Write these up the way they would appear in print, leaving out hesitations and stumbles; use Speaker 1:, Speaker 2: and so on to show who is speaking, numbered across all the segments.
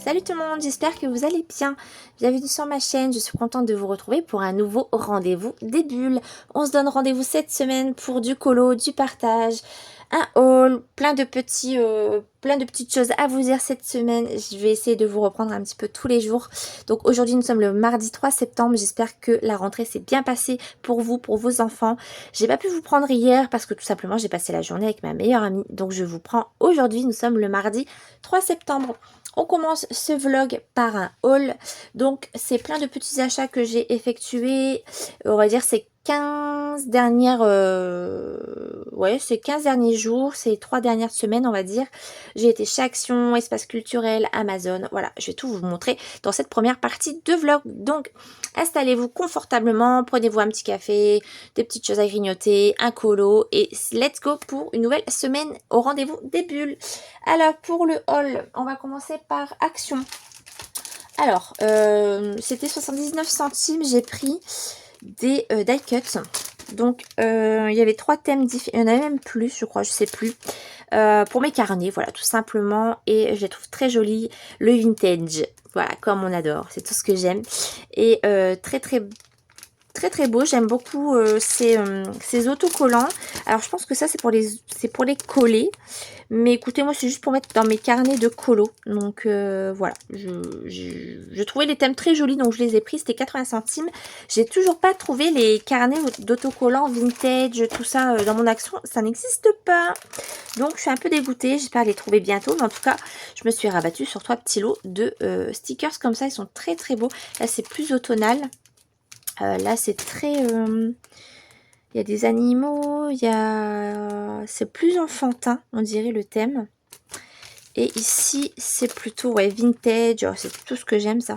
Speaker 1: Salut tout le monde, j'espère que vous allez bien. Bienvenue sur ma chaîne, je suis contente de vous retrouver pour un nouveau rendez-vous des bulles. On se donne rendez-vous cette semaine pour du colo, du partage, un haul, plein de petites choses à vous dire cette semaine. Je vais essayer de vous reprendre un petit peu tous les jours. Donc aujourd'hui nous sommes le mardi 3 septembre, j'espère que la rentrée s'est bien passée pour vous, pour vos enfants. J'ai pas pu vous prendre hier parce que tout simplement j'ai passé la journée avec ma meilleure amie. Donc je vous prends aujourd'hui, nous sommes le mardi 3 septembre. On commence ce vlog par un haul. Donc c'est plein de petits achats que j'ai effectués. On va dire c'est 15 dernières c'est 15 derniers jours, c'est 3 dernières semaines on va dire. J'ai été chez Action, Espace Culturel, Amazon. Voilà, je vais tout vous montrer dans cette première partie de vlog. Donc installez-vous confortablement, prenez-vous un petit café, des petites choses à grignoter, un colo et let's go pour une nouvelle semaine au rendez-vous des bulles. Alors pour le haul, on va commencer par Action. Alors c'était 79 centimes, j'ai pris des die cuts. Donc il y avait 3 thèmes différents, il y en avait même plus je crois, je sais plus, pour mes carnets, voilà tout simplement, et je les trouve très jolis, le vintage, voilà comme on adore, c'est tout ce que j'aime, et très beau. J'aime beaucoup ces autocollants. Alors je pense que ça c'est pour les coller, mais écoutez, moi c'est juste pour mettre dans mes carnets de colo. Donc voilà, je trouvais les thèmes très jolis, donc je les ai pris. C'était 80 centimes. J'ai toujours pas trouvé les carnets d'autocollants vintage, tout ça dans mon Action, ça n'existe pas. Donc je suis un peu dégoûtée, j'espère les trouver bientôt, mais en tout cas je me suis rabattue sur 3 petits lots de stickers comme ça. Ils sont très beaux. Là c'est plus automnal. Là c'est très il y a des animaux, c'est plus enfantin on dirait le thème, et ici c'est plutôt vintage. Oh, c'est tout ce que j'aime ça.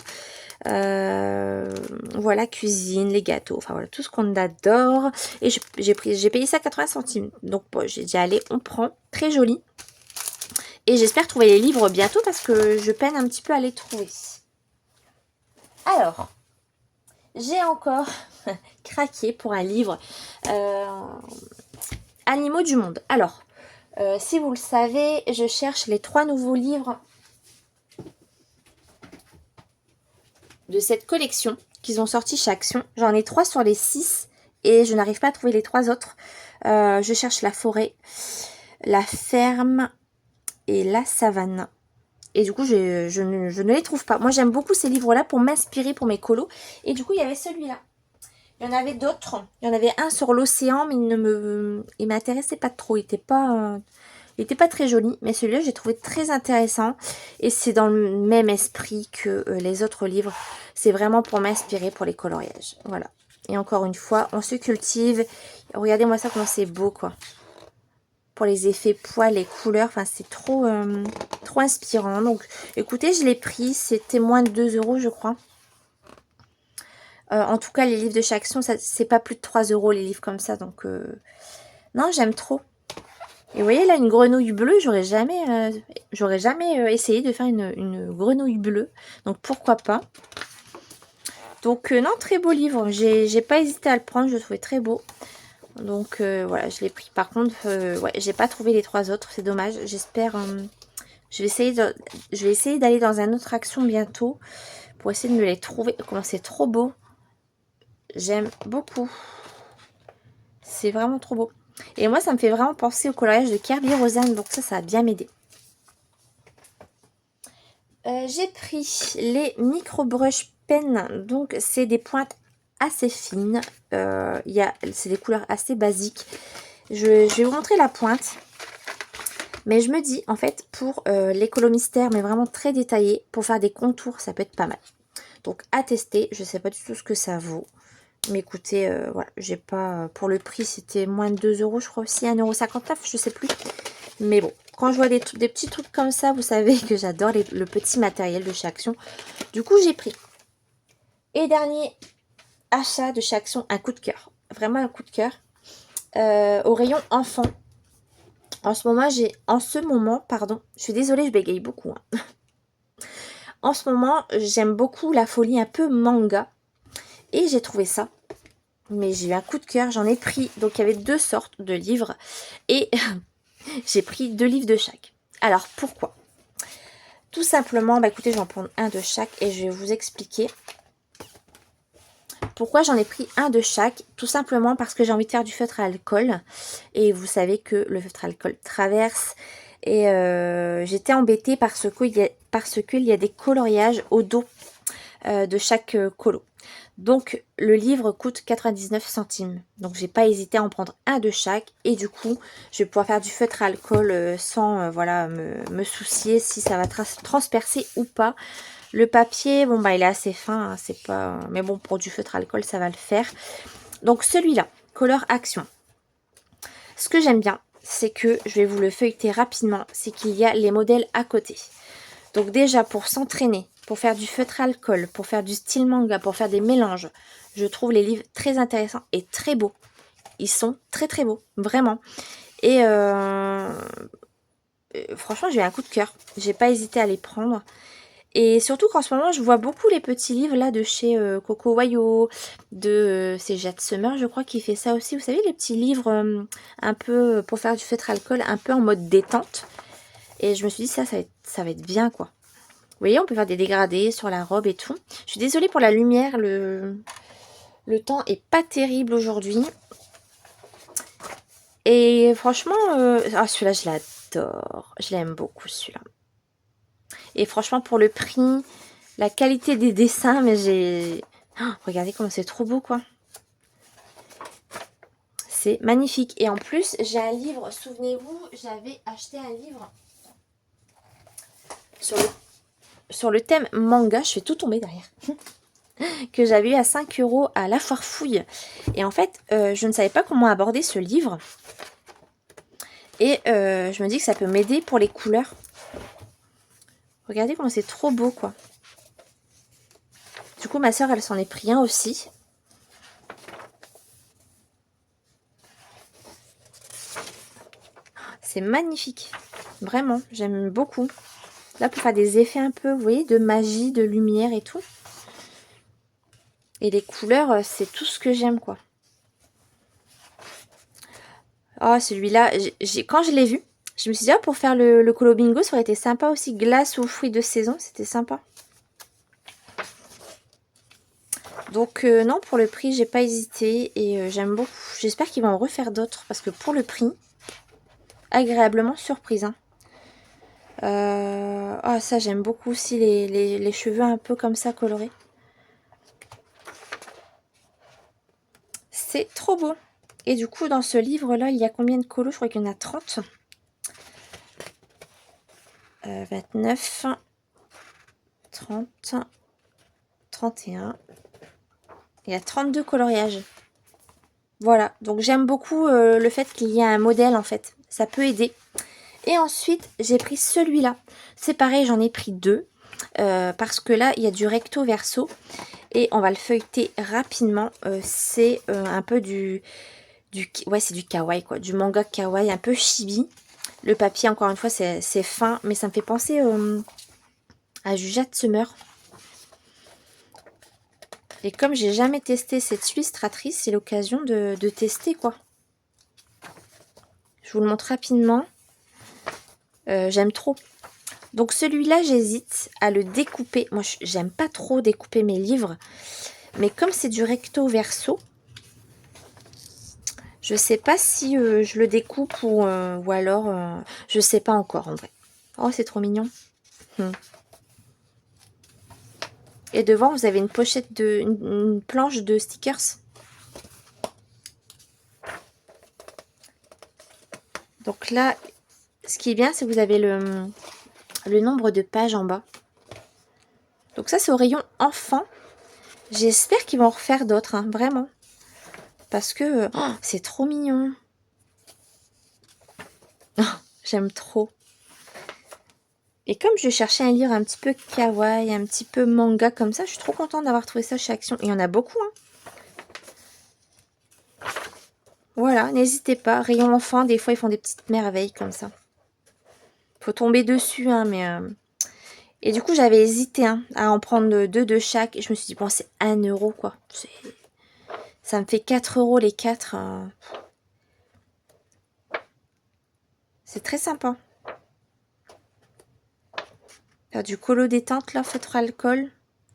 Speaker 1: Voilà, cuisine, les gâteaux, enfin voilà tout ce qu'on adore. Et j'ai payé ça 80 centimes, donc bon, j'ai dit allez on prend, très joli, et j'espère trouver les livres bientôt parce que je peine un petit peu à les trouver. Alors j'ai encore craqué pour un livre Animaux du monde. Alors, si vous le savez, je cherche les 3 nouveaux livres de cette collection qu'ils ont sorti chez Action. J'en ai 3 sur les 6 et je n'arrive pas à trouver les 3 autres. Je cherche la forêt, la ferme et la savane. Et du coup, je ne les trouve pas. Moi, j'aime beaucoup ces livres-là pour m'inspirer pour mes colos. Et du coup, il y avait celui-là. Il y en avait d'autres. Il y en avait un sur l'océan, mais il m'intéressait pas trop. Il était pas très joli. Mais celui-là, j'ai trouvé très intéressant. Et c'est dans le même esprit que les autres livres. C'est vraiment pour m'inspirer pour les coloriages. Voilà. Et encore une fois, on se cultive. Regardez-moi ça, comment c'est beau, quoi. Pour les effets poils, les couleurs. Enfin, c'est trop inspirant. Donc, écoutez, je l'ai pris. C'était moins de 2 € je crois. En tout cas, les livres de chez Action, c'est pas plus de 3 € les livres comme ça. Donc, non, j'aime trop. Et vous voyez là, une grenouille bleue, j'aurais jamais essayé de faire une grenouille bleue. Donc, pourquoi pas. Donc, non, très beau livre. J'ai pas hésité à le prendre, je le trouvais très beau. Donc, voilà, je l'ai pris. Par contre, ouais, j'ai pas trouvé les 3 autres, c'est dommage. J'espère... je vais essayer d'aller dans un autre Action bientôt pour essayer de me les trouver. Comment c'est trop beau. J'aime beaucoup. C'est vraiment trop beau. Et moi, ça me fait vraiment penser au coloriage de Kerby Rosanne. Donc ça va bien m'aider. J'ai pris les Micro Brush Pen. Donc c'est des pointes assez fines. C'est des couleurs assez basiques. Je vais vous montrer la pointe. Mais je me dis, en fait, pour les colos mystères, mais vraiment très détaillés, pour faire des contours, ça peut être pas mal. Donc à tester. Je ne sais pas du tout ce que ça vaut. Mais écoutez, voilà, j'ai pas... Pour le prix, c'était moins de 2 € je crois aussi, 1,59 €, je sais plus. Mais bon, quand je vois des petits trucs comme ça, vous savez que j'adore le petit matériel de chez Action. Du coup, j'ai pris. Et dernier achat de chez Action, un coup de cœur. Vraiment un coup de cœur. Au rayon enfant. En ce moment, je suis désolée, je bégaye beaucoup. Hein. En ce moment, j'aime beaucoup la folie un peu manga. Et j'ai trouvé ça. Mais j'ai eu un coup de cœur, j'en ai pris. Donc, il y avait 2 sortes de livres. Et j'ai pris 2 livres de chaque. Alors, pourquoi? Tout simplement, bah écoutez, je vais en prendre un de chaque et je vais vous expliquer pourquoi j'en ai pris un de chaque. Tout simplement parce que j'ai envie de faire du feutre à alcool. Et vous savez que le feutre à alcool traverse. Et j'étais embêtée parce qu'il y a des coloriages au dos de chaque colo. Donc le livre coûte 99 centimes. Donc j'ai pas hésité à en prendre un de chaque. Et du coup, je vais pouvoir faire du feutre à alcool sans voilà, me soucier si ça va transpercer ou pas. Le papier, bon bah il est assez fin, hein, c'est pas. Mais bon, pour du feutre à alcool, ça va le faire. Donc celui-là, Color Action. Ce que j'aime bien, c'est que je vais vous le feuilleter rapidement, c'est qu'il y a les modèles à côté. Donc déjà pour s'entraîner, pour faire du feutre à alcool, pour faire du style manga, pour faire des mélanges, je trouve les livres très intéressants et très beaux. Ils sont très très beaux, vraiment. Et franchement, j'ai eu un coup de cœur. J'ai pas hésité à les prendre. Et surtout qu'en ce moment, je vois beaucoup les petits livres là de chez Coco Wayo, c'est Jade Summer, je crois, qui fait ça aussi. Vous savez, les petits livres un peu pour faire du feutre à alcool, un peu en mode détente. Et je me suis dit, ça va être bien, quoi. Vous voyez, on peut faire des dégradés sur la robe et tout. Je suis désolée pour la lumière, le temps est pas terrible aujourd'hui. Et franchement, celui-là, je l'adore. Je l'aime beaucoup, celui-là. Et franchement, pour le prix, la qualité des dessins, mais j'ai... Oh, regardez comme c'est trop beau, quoi. C'est magnifique. Et en plus, j'ai un livre, souvenez-vous, j'avais acheté un livre sur le thème manga. Je fais tout tomber derrière. Que j'avais eu à 5 € à la foire fouille. Et en fait, je ne savais pas comment aborder ce livre. Et je me dis que ça peut m'aider pour les couleurs. Regardez comment c'est trop beau, quoi. Du coup, ma soeur, elle s'en est pris un aussi. C'est magnifique. Vraiment, j'aime beaucoup. Là, pour faire des effets un peu, vous voyez, de magie, de lumière et tout. Et les couleurs, c'est tout ce que j'aime, quoi. Oh, celui-là, quand je l'ai vu, je me suis dit, oh, pour faire le colo bingo, ça aurait été sympa aussi. Glace ou fruits de saison, c'était sympa. Donc, non, pour le prix, j'ai pas hésité. Et j'aime beaucoup. J'espère qu'ils vont en refaire d'autres. Parce que pour le prix, agréablement surprise. Hein. Oh, ça, j'aime beaucoup aussi les cheveux un peu comme ça, colorés. C'est trop beau. Et du coup, dans ce livre-là, il y a combien de colos? Je crois qu'il y en a 30. 29, 30, 31. Il y a 32 coloriages. Voilà, donc j'aime beaucoup le fait qu'il y ait un modèle en fait. Ça peut aider. Et ensuite, j'ai pris celui-là. C'est pareil, j'en ai pris deux. Parce que là, il y a du recto verso. Et on va le feuilleter rapidement. C'est un peu ouais, c'est du kawaii quoi. Du manga kawaii, un peu chibi. Le papier, encore une fois, c'est fin. Mais ça me fait penser à du Jade Summer. Et comme j'ai jamais testé cette illustratrice, c'est l'occasion de tester quoi. Je vous le montre rapidement. J'aime trop. Donc celui-là, j'hésite à le découper. Moi, j'aime pas trop découper mes livres. Mais comme c'est du recto verso, je sais pas si je le découpe ou alors... je sais pas encore en vrai. Oh, c'est trop mignon. Et devant, vous avez une pochette une planche de stickers. Donc là, ce qui est bien, c'est que vous avez le nombre de pages en bas. Donc ça, c'est au rayon enfant. J'espère qu'ils vont en refaire d'autres, hein, vraiment. Parce que c'est trop mignon. Oh, j'aime trop. Et comme je cherchais un livre un petit peu kawaii, un petit peu manga comme ça, je suis trop contente d'avoir trouvé ça chez Action. Il y en a beaucoup, hein. Voilà, n'hésitez pas. Rayon enfant, des fois, ils font des petites merveilles comme ça. Faut tomber dessus, hein, mais... Et du coup, j'avais hésité hein, à en prendre deux de chaque. Et je me suis dit, bon, c'est 1 €, quoi. Ça me fait 4 € les 4. C'est très sympa. Faire du colo détente, là, feutre alcool.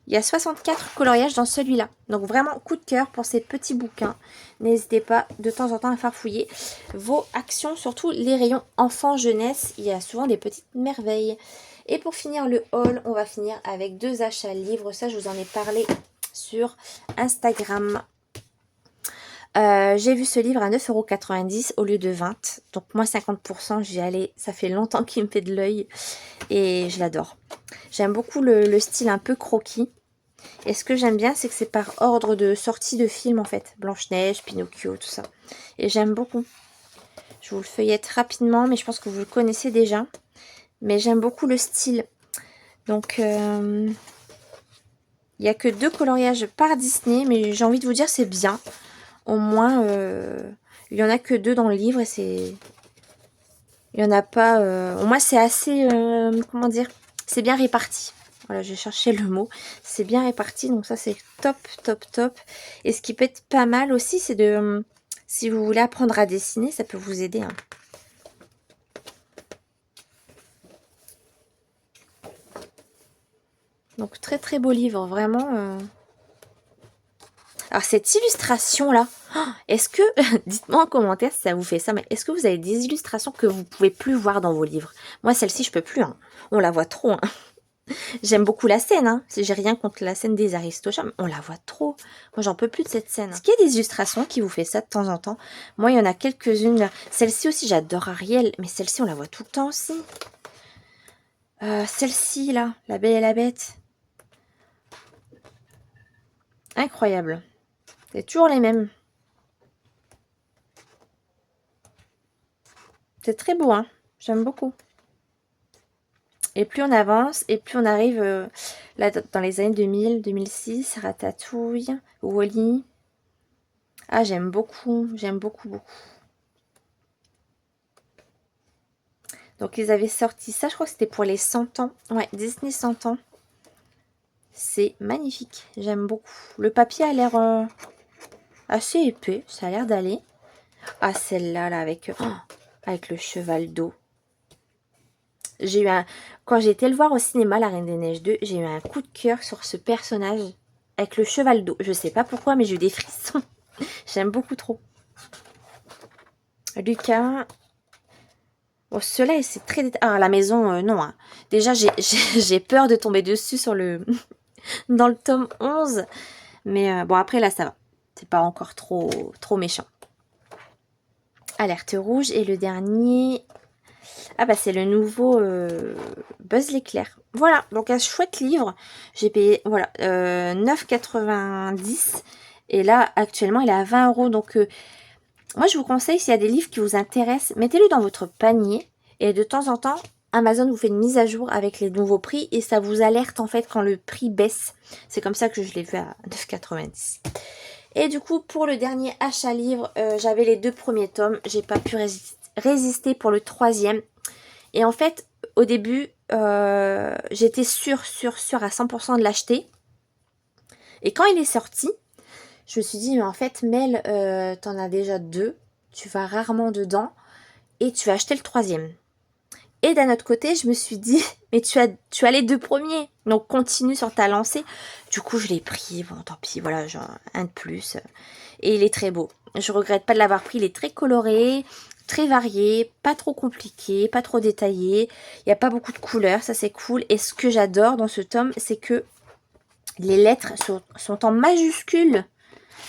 Speaker 1: Il y a 64 coloriages dans celui-là. Donc vraiment, coup de cœur pour ces petits bouquins. N'hésitez pas de temps en temps à farfouiller vos actions, surtout les rayons enfants-jeunesse. Il y a souvent des petites merveilles. Et pour finir le haul, on va finir avec 2 achats livres. Ça, je vous en ai parlé sur Instagram. J'ai vu ce livre à 9,90 € au lieu de 20. Donc moins 50%, j'y allais. Ça fait longtemps qu'il me fait de l'œil. Et je l'adore. J'aime beaucoup le style un peu croquis. Et ce que j'aime bien, c'est que c'est par ordre de sortie de film en fait. Blanche-Neige, Pinocchio, tout ça. Et j'aime beaucoup. Je vous le feuillette rapidement, mais je pense que vous le connaissez déjà. Mais j'aime beaucoup le style. Donc, il n'y a que 2 coloriages par Disney, mais j'ai envie de vous dire c'est bien. Au moins, il n'y en a que 2 dans le livre et c'est... Il n'y en a pas... Au moins, c'est assez... comment dire? C'est bien réparti. Voilà, j'ai cherché le mot. C'est bien réparti, donc ça, c'est top, top, top. Et ce qui peut être pas mal aussi, c'est de... si vous voulez apprendre à dessiner, ça peut vous aider. Hein. Donc, très, très beau livre, vraiment. Alors, cette illustration-là, est-ce que... dites-moi en commentaire si ça vous fait ça, mais est-ce que vous avez des illustrations que vous pouvez plus voir dans vos livres? Moi, celle-ci, je peux plus. Hein. On la voit trop. Hein. J'aime beaucoup la scène, hein. J'ai rien contre la scène des Aristochats, mais on la voit trop. Moi, j'en peux plus de cette scène. Est-ce qu'il y a des illustrations qui vous fait ça de temps en temps? Moi, il y en a quelques-unes. Celle-ci aussi, j'adore Ariel, mais celle-ci, on la voit tout le temps aussi. Celle-ci, là, La Belle et la Bête. Incroyable. C'est toujours les mêmes. C'est très beau, hein. J'aime beaucoup. Et plus on avance, et plus on arrive là dans les années 2000, 2006, Ratatouille, Wall-E. Ah, j'aime beaucoup, beaucoup. Donc, ils avaient sorti ça, je crois que c'était pour les 100 ans. Ouais, Disney 100 ans. C'est magnifique, j'aime beaucoup. Le papier a l'air assez épais, ça a l'air d'aller. Ah, celle-là, là, avec le cheval d'eau. J'ai eu un... Quand j'ai été le voir au cinéma, La Reine des Neiges 2, j'ai eu un coup de cœur sur ce personnage avec le cheval d'eau. Je sais pas pourquoi, mais j'ai eu des frissons. J'aime beaucoup trop. Lucas. Bon, ceux-là, c'est très détaillé. Ah, la maison, non. Hein. Déjà, j'ai peur de tomber dessus sur le... dans le tome 11. Mais bon, après, là, ça va. C'est pas encore trop méchant. Alerte rouge. Et le dernier... Ah bah c'est le nouveau Buzz l'éclair. Voilà, donc un chouette livre. J'ai payé voilà 9,90 €. Et là, actuellement, il est à 20 €. Donc, moi, je vous conseille, s'il y a des livres qui vous intéressent, mettez-le dans votre panier. Et de temps en temps, Amazon vous fait une mise à jour avec les nouveaux prix. Et ça vous alerte, en fait, quand le prix baisse. C'est comme ça que je l'ai vu à 9,90 €. Et du coup, pour le dernier achat livre, j'avais les 2 premiers tomes. J'ai pas pu résister pour le 3e. Et en fait, au début, j'étais sûre à 100% de l'acheter. Et quand il est sorti, je me suis dit, mais en fait, Mel, t'en as déjà 2. Tu vas rarement dedans. Et tu vas acheter le 3e. Et d'un autre côté, je me suis dit, mais tu as les 2 premiers. Donc, continue sur ta lancée. Du coup, je l'ai pris. Bon, tant pis, voilà, genre un de plus. Et il est très beau. Je regrette pas de l'avoir pris. Il est très coloré. Très varié, pas trop compliqué, pas trop détaillé. Il n'y a pas beaucoup de couleurs, ça c'est cool. Et ce que j'adore dans ce tome, c'est que les lettres sont en majuscules.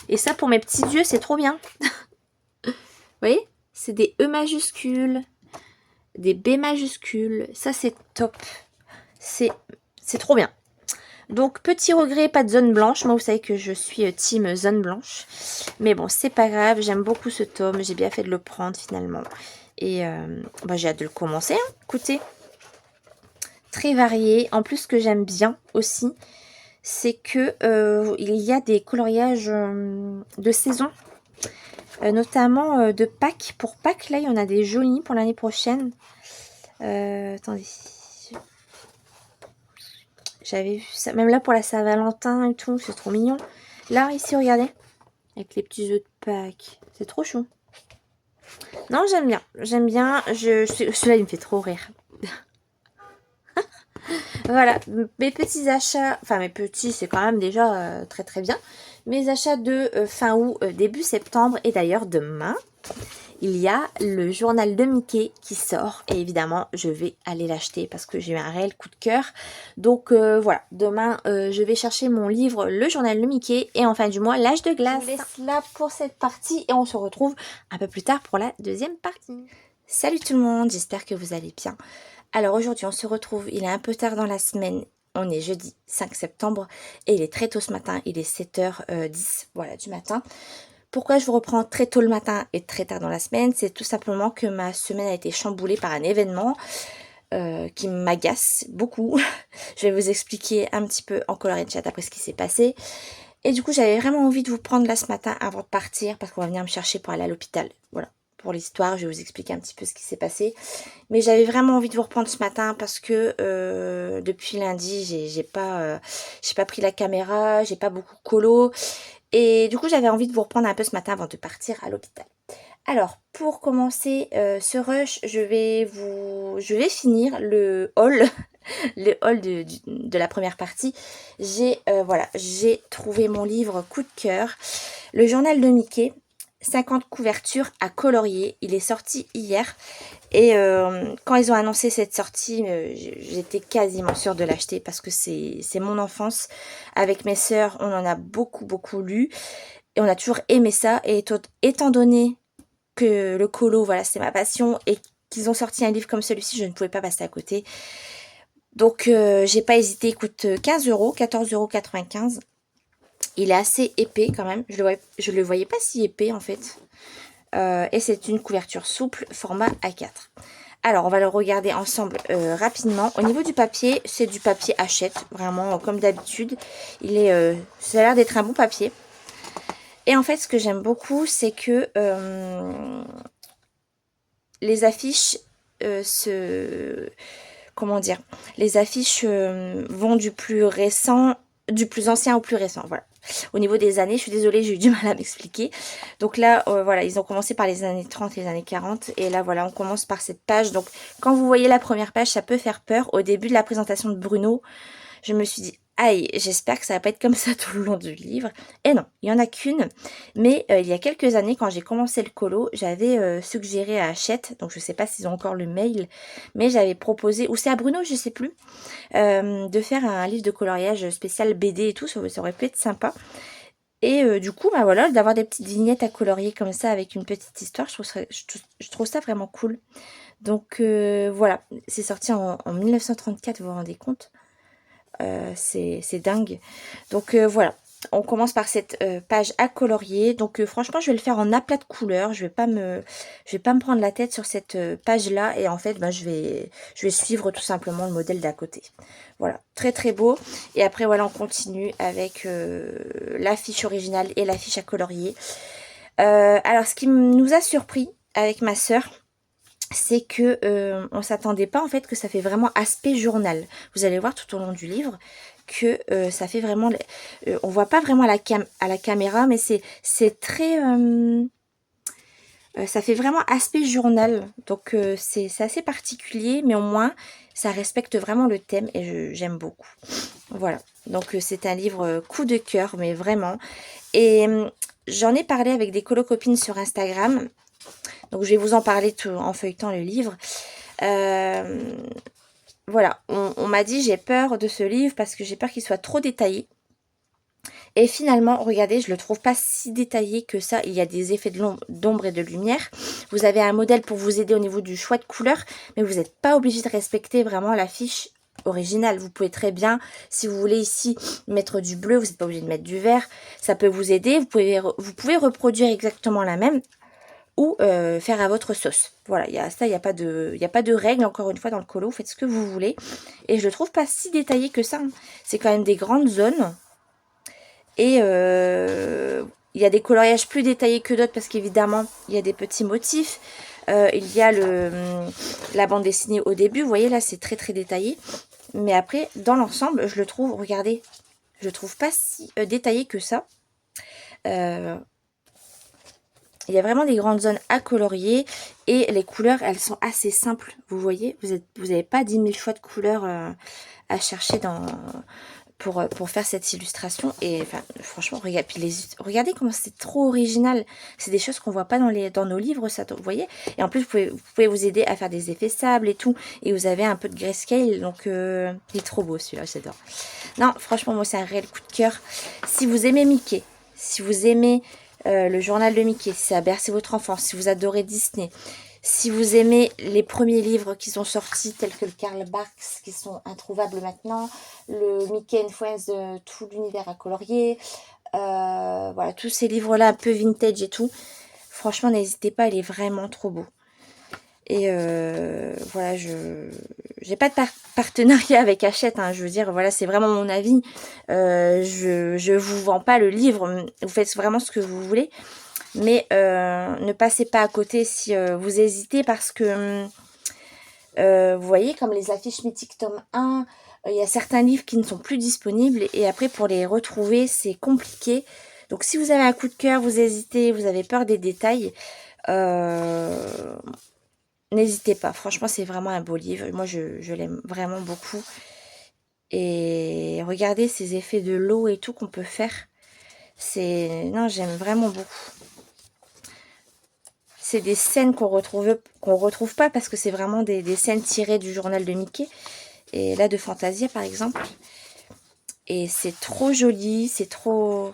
Speaker 1: Et ça, pour mes petits yeux, c'est trop bien. Vous voyez? C'est des E majuscules, des B majuscules. Ça, c'est top. C'est trop bien. Donc, petit regret, pas de zone blanche. Moi, vous savez que je suis team zone blanche. Mais bon, c'est pas grave. J'aime beaucoup ce tome. J'ai bien fait de le prendre finalement. Et bah, j'ai hâte de le commencer. Hein. Écoutez, très varié. En plus, ce que j'aime bien aussi, c'est que il y a des coloriages de saison. Notamment de Pâques. Pour Pâques, là, il y en a des jolis pour l'année prochaine. Attendez. J'avais vu ça, même là pour la Saint-Valentin et tout, c'est trop mignon. Là, ici, regardez, avec les petits œufs de Pâques, c'est trop chou. Non, j'aime bien, celui-là, il me fait trop rire. Voilà, mes petits achats, enfin mes petits, c'est quand même déjà très très bien. Mes achats de fin août, début septembre, et d'ailleurs demain, il y a le journal de Mickey qui sort. Et évidemment, je vais aller l'acheter parce que j'ai eu un réel coup de cœur. Donc voilà, demain, je vais chercher mon livre, le journal de Mickey, et en fin du mois, l'âge de glace. Je vous laisse là pour cette partie et on se retrouve un peu plus tard pour la deuxième partie. Salut tout le monde, j'espère que vous allez bien. Alors aujourd'hui, on se retrouve, il est un peu tard dans la semaine. On est jeudi 5 septembre et il est très tôt ce matin, il est 7h10 voilà, du matin. Pourquoi je vous reprends très tôt le matin et très tard dans la semaine? C'est tout simplement que ma semaine a été chamboulée par un événement qui m'agace beaucoup. Je vais vous expliquer un petit peu en color and chat après ce qui s'est passé. Et du coup, j'avais vraiment envie de vous prendre là ce matin avant de partir parce qu'on va venir me chercher pour aller à l'hôpital. Voilà, pour l'histoire, je vais vous expliquer un petit peu ce qui s'est passé. Mais j'avais vraiment envie de vous reprendre ce matin parce que depuis lundi, j'ai pas pris la caméra, j'ai pas beaucoup colo. Et du coup, j'avais envie de vous reprendre un peu ce matin avant de partir à l'hôpital. Alors, pour commencer ce rush, je vais finir le haul, le haul de la première partie. J'ai trouvé mon livre coup de cœur, le journal de Mickey, 50 couvertures à colorier. Il est sorti hier. Et quand ils ont annoncé cette sortie, j'étais quasiment sûre de l'acheter parce que c'est mon enfance. Avec mes sœurs, on en a beaucoup lu. Et on a toujours aimé ça. Et étant donné que le colo, voilà, c'est ma passion, et qu'ils ont sorti un livre comme celui-ci, je ne pouvais pas passer à côté. Donc j'ai pas hésité, il coûte 15 euros, 14,95 €. Il est assez épais quand même, je le voyais pas si épais en fait. Et c'est une couverture souple, format A4. Alors, on va le regarder ensemble rapidement. Au niveau du papier, c'est du papier Hachette, vraiment comme d'habitude. Ça a l'air d'être un bon papier. Et en fait, ce que j'aime beaucoup, c'est que les affiches comment dire, les affiches vont du plus récent, du plus ancien au plus récent, voilà. Au niveau des années, je suis désolée, j'ai eu du mal à m'expliquer. Donc là, voilà, ils ont commencé par les années 30 et les années 40. Et là, voilà, on commence par cette page. Donc, quand vous voyez la première page, ça peut faire peur. Au début de la présentation de Bruno, je me suis dit, aïe, j'espère que ça va pas être comme ça tout le long du livre. Et non, il y en a qu'une. Mais il y a quelques années, quand j'ai commencé le colo, j'avais suggéré à Hachette, donc je sais pas s'ils ont encore le mail, mais j'avais proposé, ou c'est à Bruno, je sais plus, de faire un livre de coloriage spécial BD et tout, ça aurait pu être sympa. Et du coup, bah voilà, d'avoir des petites vignettes à colorier comme ça avec une petite histoire, je trouve ça vraiment cool. Donc voilà, c'est sorti en 1934, vous vous rendez compte? C'est dingue. Donc voilà, on commence par cette page à colorier. Donc franchement, je vais le faire en aplat de couleurs. Je vais pas me prendre la tête sur cette page là. Et en fait, bah, je vais suivre tout simplement le modèle d'à côté. Voilà, très très beau. Et après voilà, on continue avec l'affiche originale et l'affiche à colorier. Alors ce qui nous a surpris avec ma sœur, c'est que on s'attendait pas en fait que ça fait vraiment aspect journal. Vous allez voir tout au long du livre que ça fait vraiment, on voit pas vraiment à la caméra, mais c'est très, ça fait vraiment aspect journal. Donc c'est assez particulier, mais au moins ça respecte vraiment le thème et j'aime beaucoup. Voilà. Donc c'est un livre coup de cœur, mais vraiment. Et j'en ai parlé avec des colocopines sur Instagram. Donc je vais vous en parler en feuilletant le livre. Voilà, on m'a dit j'ai peur de ce livre parce que j'ai peur qu'il soit trop détaillé. Et finalement, regardez, je le trouve pas si détaillé que ça. Il y a des effets d'ombre et de lumière. Vous avez un modèle pour vous aider au niveau du choix de couleurs, mais vous n'êtes pas obligé de respecter vraiment l'affiche originale. Vous pouvez très bien, si vous voulez ici mettre du bleu, vous n'êtes pas obligé de mettre du vert. Ça peut vous aider. Vous pouvez reproduire exactement la même ou faire à votre sauce. Voilà, il n'y a pas de règle, encore une fois, dans le colo, vous faites ce que vous voulez. Et je le trouve pas si détaillé que ça. C'est quand même des grandes zones. Et il y a des coloriages plus détaillés que d'autres parce qu'évidemment, il y a des petits motifs. Il y a la bande dessinée au début, vous voyez là, c'est très très détaillé. Mais après, dans l'ensemble, je le trouve, regardez, je le trouve pas si détaillé que ça. Il y a vraiment des grandes zones à colorier et les couleurs, elles sont assez simples. Vous voyez, vous n'avez pas 10 000 choix de couleurs à chercher pour faire cette illustration. Et enfin, franchement, regardez comment c'est trop original. C'est des choses qu'on voit pas dans nos livres, ça, vous voyez. Et en plus, vous pouvez vous aider à faire des effets sable et tout. Et vous avez un peu de grayscale, donc il est trop beau celui-là, j'adore. Non, franchement, moi, c'est un réel coup de cœur. Si vous aimez Mickey, si vous aimez le journal de Mickey, si ça a bercé votre enfance, si vous adorez Disney, si vous aimez les premiers livres qui sont sortis, tels que le Karl Barks, qui sont introuvables maintenant, le Mickey and Friends de tout l'univers à colorier, voilà, tous ces livres-là un peu vintage et tout, franchement, n'hésitez pas, il est vraiment trop beau. Et voilà, je n'ai pas de partenariat avec Hachette, hein, je veux dire, voilà, c'est vraiment mon avis. Je vous vends pas le livre, vous faites vraiment ce que vous voulez. Mais ne passez pas à côté si vous hésitez parce que, vous voyez, comme les affiches mythiques tome 1, il y a certains livres qui ne sont plus disponibles. Et après, pour les retrouver, c'est compliqué. Donc, si vous avez un coup de cœur, vous hésitez, vous avez peur des détails, n'hésitez pas. Franchement, c'est vraiment un beau livre. Moi, je l'aime vraiment beaucoup. Et regardez ces effets de l'eau et tout qu'on peut faire. Non, j'aime vraiment beaucoup. C'est des scènes qu'on retrouve pas parce que c'est vraiment des scènes tirées du journal de Mickey. Et là, de Fantasia, par exemple. Et c'est trop joli, c'est trop...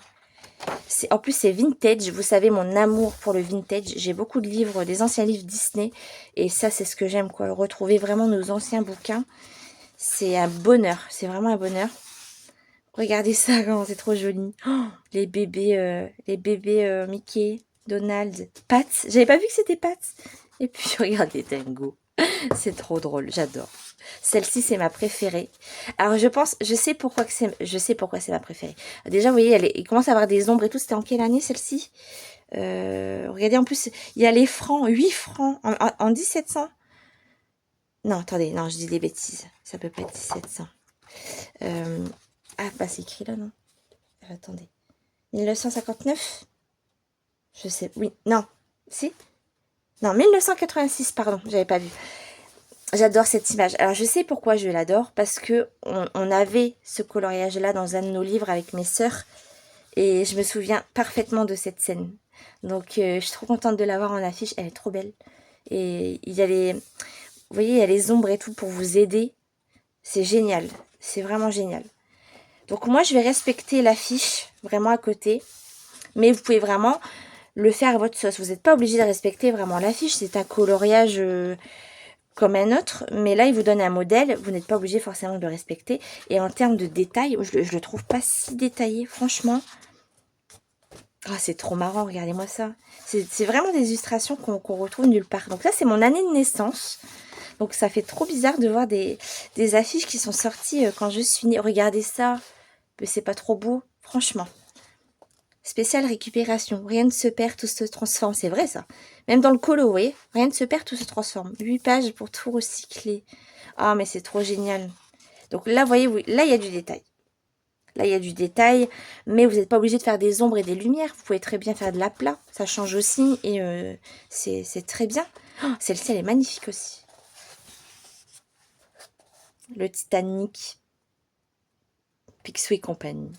Speaker 1: En plus, c'est vintage. Vous savez, mon amour pour le vintage. J'ai beaucoup de livres, des anciens livres Disney. Et ça, c'est ce que j'aime, quoi. Retrouver vraiment nos anciens bouquins. C'est un bonheur. C'est vraiment un bonheur. Regardez ça, c'est trop joli. Oh, les bébés Mickey, Donald, Pat. J'avais pas vu que c'était Pat. Et puis, regardez Tango. C'est trop drôle, j'adore. Celle-ci, c'est ma préférée. Alors, je sais pourquoi c'est ma préférée. Déjà, vous voyez, il commence à avoir des ombres et tout. C'était en quelle année, celle-ci? Regardez, en plus, il y a les francs, 8 francs en 1700. Non, attendez, non, je dis des bêtises. Ça peut pas être 1700. Ah, bah, c'est écrit là, non? Attendez. 1959? Je sais, oui, non. Si? Non, 1986, pardon, j'avais pas vu. J'adore cette image. Alors, je sais pourquoi je l'adore. Parce que on avait ce coloriage-là dans un de nos livres avec mes sœurs. Et je me souviens parfaitement de cette scène. Donc, je suis trop contente de l'avoir en affiche. Elle est trop belle. Et il y a vous voyez, il y a les ombres et tout pour vous aider. C'est génial. C'est vraiment génial. Donc, moi, je vais respecter l'affiche vraiment à côté. Mais vous pouvez vraiment le faire à votre sauce. Vous n'êtes pas obligé de respecter vraiment l'affiche. C'est un coloriage... comme un autre, mais là, il vous donne un modèle, vous n'êtes pas obligé forcément de le respecter. Et en termes de détails, je le trouve pas si détaillé, franchement. Oh, c'est trop marrant, regardez-moi ça. C'est vraiment des illustrations qu'on retrouve nulle part. Donc ça, c'est mon année de naissance. Donc ça fait trop bizarre de voir des affiches qui sont sorties quand je suis née. Regardez ça, mais c'est pas trop beau, franchement. Spéciale récupération. Rien ne se perd, tout se transforme. C'est vrai, ça. Même dans le colo, vous voyez. Rien ne se perd, tout se transforme. 8 pages pour tout recycler. Ah, mais c'est trop génial. Donc là, vous voyez, là, il y a du détail. Là, il y a du détail. Mais vous n'êtes pas obligé de faire des ombres et des lumières. Vous pouvez très bien faire de l'aplat. Ça change aussi. Et c'est très bien. Oh, celle-ci, elle est magnifique aussi. Le Titanic. Picsou et compagnie.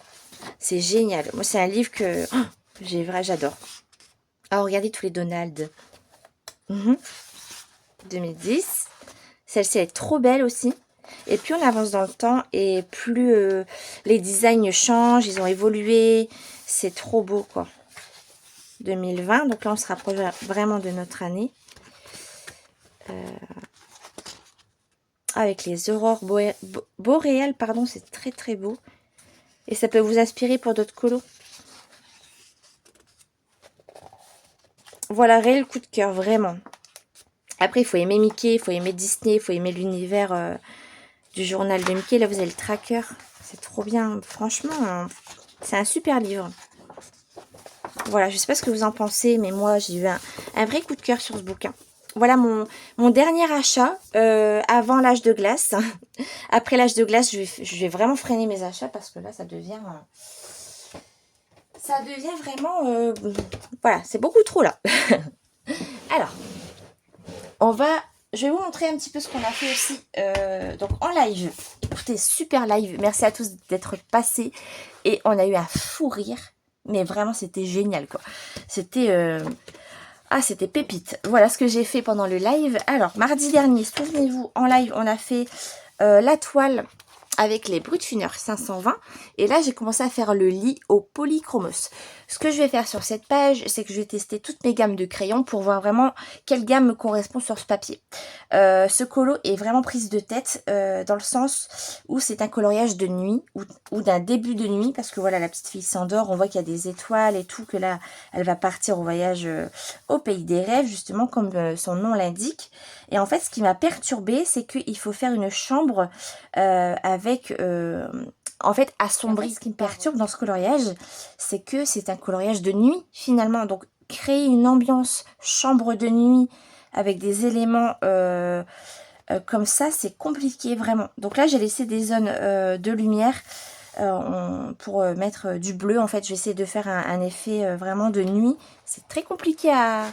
Speaker 1: C'est génial. Moi, c'est un livre que j'adore. Ah, regardez tous les Donald. 2010. Celle-ci, elle est trop belle aussi. Et plus on avance dans le temps, et plus les designs changent, ils ont évolué. C'est trop beau, quoi. 2020, donc là, on se rapproche vraiment de notre année. Avec les aurores boréales, pardon, c'est très, très beau. Et ça peut vous inspirer pour d'autres colos. Voilà, réel coup de cœur, vraiment. Après, il faut aimer Mickey, il faut aimer Disney, il faut aimer l'univers du journal de Mickey. Là, vous avez le tracker. C'est trop bien. Franchement, c'est un super livre. Voilà, je sais pas ce que vous en pensez, mais moi, j'ai eu un vrai coup de cœur sur ce bouquin. Voilà mon dernier achat avant l'âge de glace. Après l'âge de glace, je vais vraiment freiner mes achats parce que là, ça devient ça devient vraiment... voilà, c'est beaucoup trop là. Alors, je vais vous montrer un petit peu ce qu'on a fait aussi donc en live. Écoutez, super live. Merci à tous d'être passés. Et on a eu un fou rire. Mais vraiment, c'était génial, quoi. C'était... c'était pépite. Voilà ce que j'ai fait pendant le live. Alors, mardi dernier, souvenez-vous, en live, on a fait la toile avec les Brutfuner 520. Et là, j'ai commencé à faire le lit au polychromos. Ce que je vais faire sur cette page, c'est que je vais tester toutes mes gammes de crayons pour voir vraiment quelle gamme me correspond sur ce papier. Ce colo est vraiment prise de tête dans le sens où c'est un coloriage de nuit ou d'un début de nuit parce que voilà, la petite fille s'endort, on voit qu'il y a des étoiles et tout, que là, elle va partir au voyage au pays des rêves, justement comme son nom l'indique. Et en fait, ce qui m'a perturbée, c'est qu'il faut faire une chambre avec... en fait, assombri. Ce qui me perturbe dans ce coloriage, c'est que c'est un coloriage de nuit, finalement. Donc, créer une ambiance chambre de nuit avec des éléments comme ça, c'est compliqué, vraiment. Donc là, j'ai laissé des zones de lumière pour mettre du bleu. En fait, je vais essayer de faire un effet vraiment de nuit. C'est très compliqué à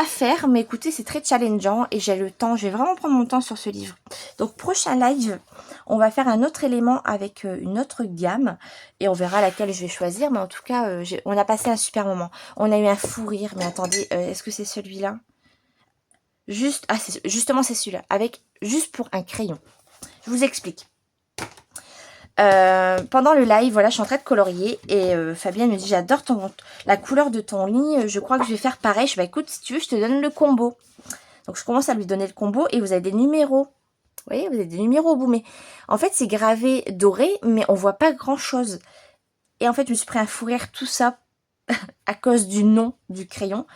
Speaker 1: faire, mais écoutez, c'est très challengeant et j'ai le temps, je vais vraiment prendre mon temps sur ce livre. Donc prochain live, on va faire un autre élément avec une autre gamme et on verra laquelle je vais choisir, mais en tout cas, on a passé un super moment. On a eu un fou rire, mais attendez, est-ce que c'est celui-là? Justement c'est celui-là, avec juste pour un crayon. Je vous explique. Pendant le live, voilà, je suis en train de colorier et Fabienne me dit j'adore la couleur de ton lit, je crois que je vais faire pareil. Je dis bah écoute, si tu veux, je te donne le combo. Donc je commence à lui donner le combo et vous avez des numéros. Vous voyez, vous avez des numéros au bout, mais en fait c'est gravé doré, mais on voit pas grand chose. Et en fait je me suis pris un fou rire tout ça à cause du nom du crayon,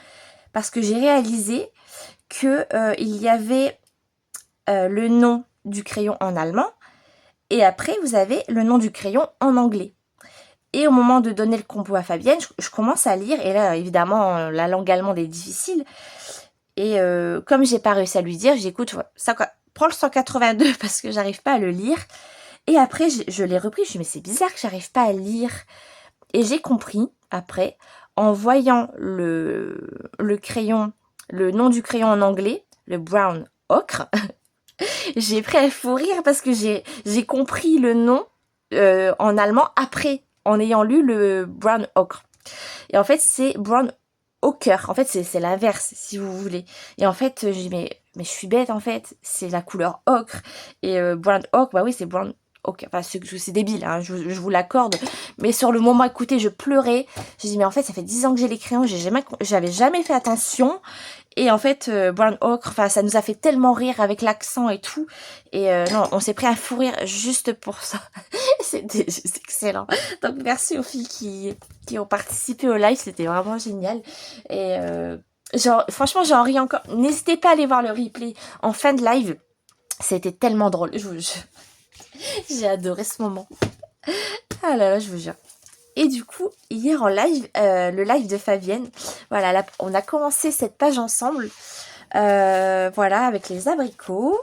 Speaker 1: parce que j'ai réalisé que il y avait le nom du crayon en allemand. Et après, vous avez le nom du crayon en anglais. Et au moment de donner le combo à Fabienne, je commence à lire. Et là, évidemment, la langue allemande est difficile. Et comme j'ai pas réussi à lui dire, j'écoute, prends le 182 parce que j'arrive pas à le lire. Et après, je l'ai repris. Je me suis dit, mais c'est bizarre que j'arrive pas à lire. Et j'ai compris, après, en voyant le crayon, le nom du crayon en anglais, le brown ochre, j'ai pris un fou rire parce que j'ai compris le nom en allemand après, en ayant lu le brown ochre. Et en fait, c'est brown ochre. En fait, c'est l'inverse, si vous voulez. Et en fait, j'ai dit, mais je suis bête, en fait. C'est la couleur ocre. Et brown ochre, bah oui, c'est brown ochre. Enfin, c'est débile, hein, je vous l'accorde. Mais sur le moment, écoutez, je pleurais. J'ai dit, mais en fait, ça fait 10 ans que j'ai les crayons. J'avais jamais fait attention. Et en fait, brown ochre, enfin, ça nous a fait tellement rire avec l'accent et tout. Et non, on s'est pris un fou rire juste pour ça. C'est excellent. Donc, merci aux filles qui ont participé au live. C'était vraiment génial. Et franchement, j'en ris encore. N'hésitez pas à aller voir le replay en fin de live. C'était tellement drôle. J'ai adoré ce moment. Ah là là, je vous jure. Et du coup, hier en live, le live de Fabienne, voilà, là, on a commencé cette page ensemble, voilà, avec les abricots.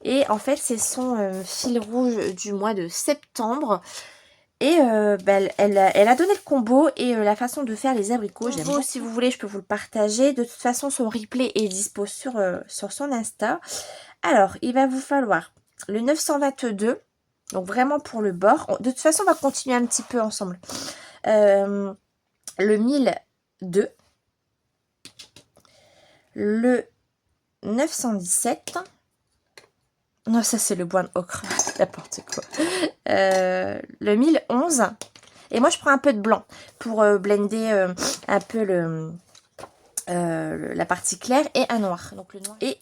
Speaker 1: Et en fait, c'est son fil rouge du mois de septembre. Et elle a donné le combo et la façon de faire les abricots. J'aime beaucoup. Si vous voulez, je peux vous le partager. De toute façon, son replay est dispo sur son Insta. Alors, il va vous falloir le 922. Donc vraiment pour le bord. De toute façon, on va continuer un petit peu ensemble. Le 1002. Le 917. Non, ça c'est le bois ocre. N'importe quoi. Le 1011. Et moi, je prends un peu de blanc pour blender un peu la partie claire et un noir. Donc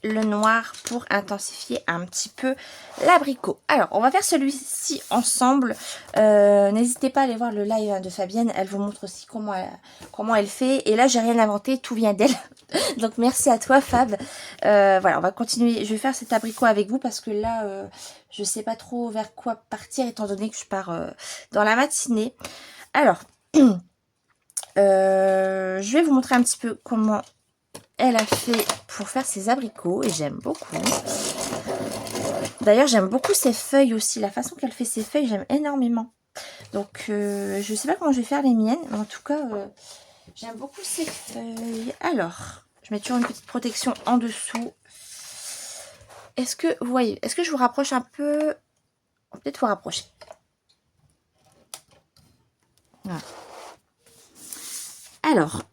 Speaker 1: le noir pour intensifier un petit peu l'abricot. Alors, on va faire celui-ci ensemble. N'hésitez pas à aller voir le live de Fabienne. Elle vous montre aussi comment elle fait. Et là, j'ai rien inventé. Tout vient d'elle. Donc, merci à toi, Fab. Voilà, on va continuer. Je vais faire cet abricot avec vous parce que là, je sais pas trop vers quoi partir étant donné que je pars dans la matinée. Alors... je vais vous montrer un petit peu comment elle a fait pour faire ses abricots et j'aime beaucoup. D'ailleurs, j'aime beaucoup ses feuilles aussi. La façon qu'elle fait ses feuilles, j'aime énormément. Donc, je sais pas comment je vais faire les miennes. Mais en tout cas, j'aime beaucoup ces feuilles. Alors, je mets toujours une petite protection en dessous. Est-ce que vous voyez? Est-ce que je vous rapproche un peu? Peut-être vous rapprocher. Voilà. Alors,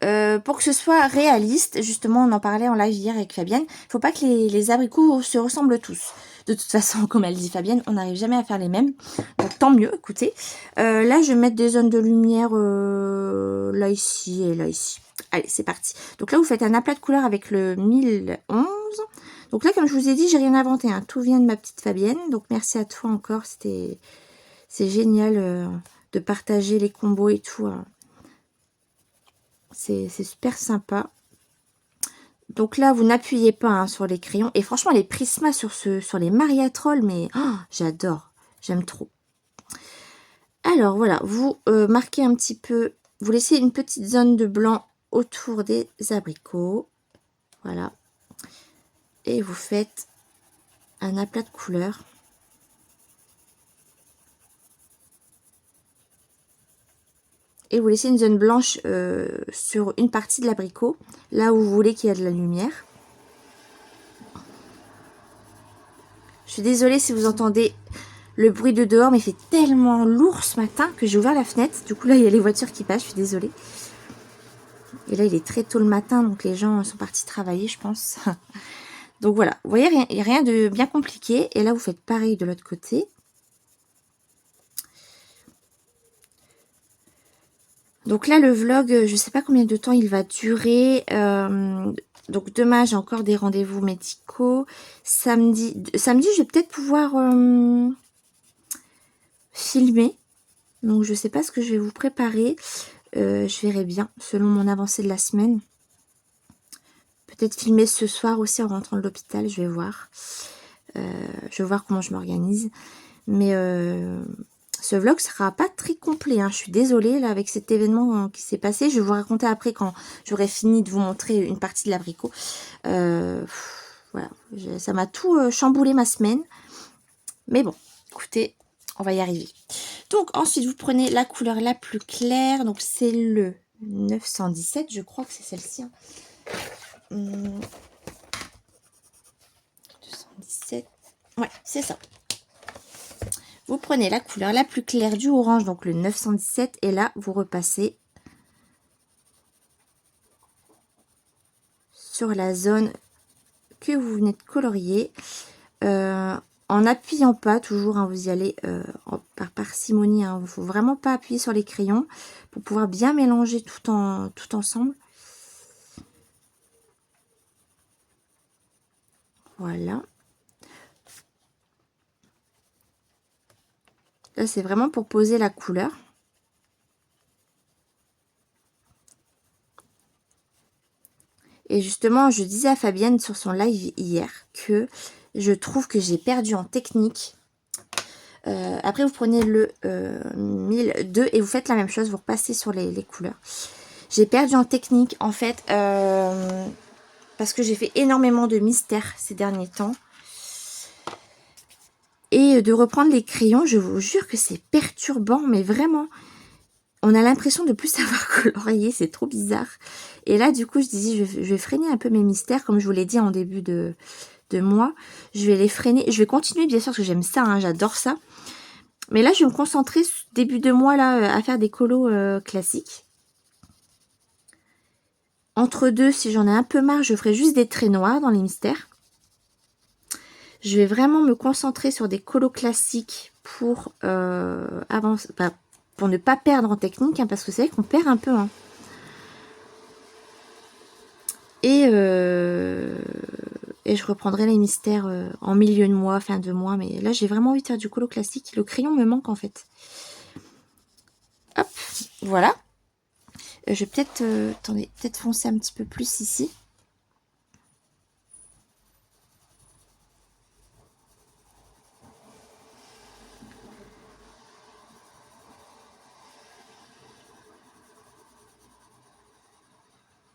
Speaker 1: pour que ce soit réaliste, justement, on en parlait en live hier avec Fabienne, il ne faut pas que les abricots se ressemblent tous. De toute façon, comme elle dit Fabienne, on n'arrive jamais à faire les mêmes. Donc, tant mieux, écoutez. Là, je vais mettre des zones de lumière là, ici et là, ici. Allez, c'est parti. Donc là, vous faites un aplat de couleurs avec le 1011. Donc là, comme je vous ai dit, j'ai rien inventé. Hein. Tout vient de ma petite Fabienne. Donc, merci à toi encore. C'est génial de partager les combos et tout. Hein. C'est super sympa. Donc là, vous n'appuyez pas hein, sur les crayons. Et franchement, les Prisma sur les Mariatrol, mais oh, j'adore. J'aime trop. Alors voilà, vous marquez un petit peu, vous laissez une petite zone de blanc autour des abricots. Voilà. Et vous faites un aplat de couleurs. Et vous laissez une zone blanche sur une partie de l'abricot, là où vous voulez qu'il y ait de la lumière. Je suis désolée si vous entendez le bruit de dehors, mais il fait tellement lourd ce matin que j'ai ouvert la fenêtre. Du coup, là, il y a les voitures qui passent, je suis désolée. Et là, il est très tôt le matin, donc les gens sont partis travailler, je pense. Donc voilà, vous voyez, il n'y a rien de bien compliqué. Et là, vous faites pareil de l'autre côté. Donc là, le vlog, je ne sais pas combien de temps il va durer. Donc demain, j'ai encore des rendez-vous médicaux. Samedi, je vais peut-être pouvoir filmer. Donc je ne sais pas ce que je vais vous préparer. Je verrai bien, selon mon avancée de la semaine. Peut-être filmer ce soir aussi en rentrant de l'hôpital, je vais voir. Je vais voir comment je m'organise. Mais ce vlog sera pas très complet. Hein. Je suis désolée là avec cet événement qui s'est passé. Je vais vous raconter après quand j'aurai fini de vous montrer une partie de l'abricot. Voilà, ça m'a tout chamboulé ma semaine. Mais bon, écoutez, on va y arriver. Donc ensuite, vous prenez la couleur la plus claire. Donc c'est le 917, je crois que c'est celle-ci. Hein. 217. Ouais, c'est ça. Vous prenez la couleur la plus claire du orange, donc le 917, et là, vous repassez sur la zone que vous venez de colorier. En n'appuyant pas, toujours, hein, vous y allez par parcimonie. Il ne faut vraiment pas appuyer sur les crayons pour pouvoir bien mélanger tout ensemble. Voilà. Là, c'est vraiment pour poser la couleur. Et justement, je disais à Fabienne sur son live hier que je trouve que j'ai perdu en technique. Après, vous prenez le 1002 et vous faites la même chose. Vous repassez sur les couleurs. J'ai perdu en technique, en fait, parce que j'ai fait énormément de mystères ces derniers temps. Et de reprendre les crayons, je vous jure que c'est perturbant, mais vraiment. On a l'impression de plus savoir colorier, c'est trop bizarre. Et là, du coup, je disais, je vais freiner un peu mes mystères, comme je vous l'ai dit en début de mois. Je vais les freiner. Je vais continuer, bien sûr, parce que j'aime ça, hein, j'adore ça. Mais là, je vais me concentrer, début de mois, là, à faire des colos classiques. Entre deux, si j'en ai un peu marre, je ferai juste des traits noirs dans les mystères. Je vais vraiment me concentrer sur des colos classiques pour avancer, pour ne pas perdre en technique, hein, parce que c'est vrai qu'on perd un peu. Hein. Et je reprendrai les mystères en milieu de mois, fin de mois. Mais là, j'ai vraiment envie de faire du colo classique. Le crayon me manque, en fait. Hop, voilà. Je vais peut-être, attendez, peut-être foncer un petit peu plus ici.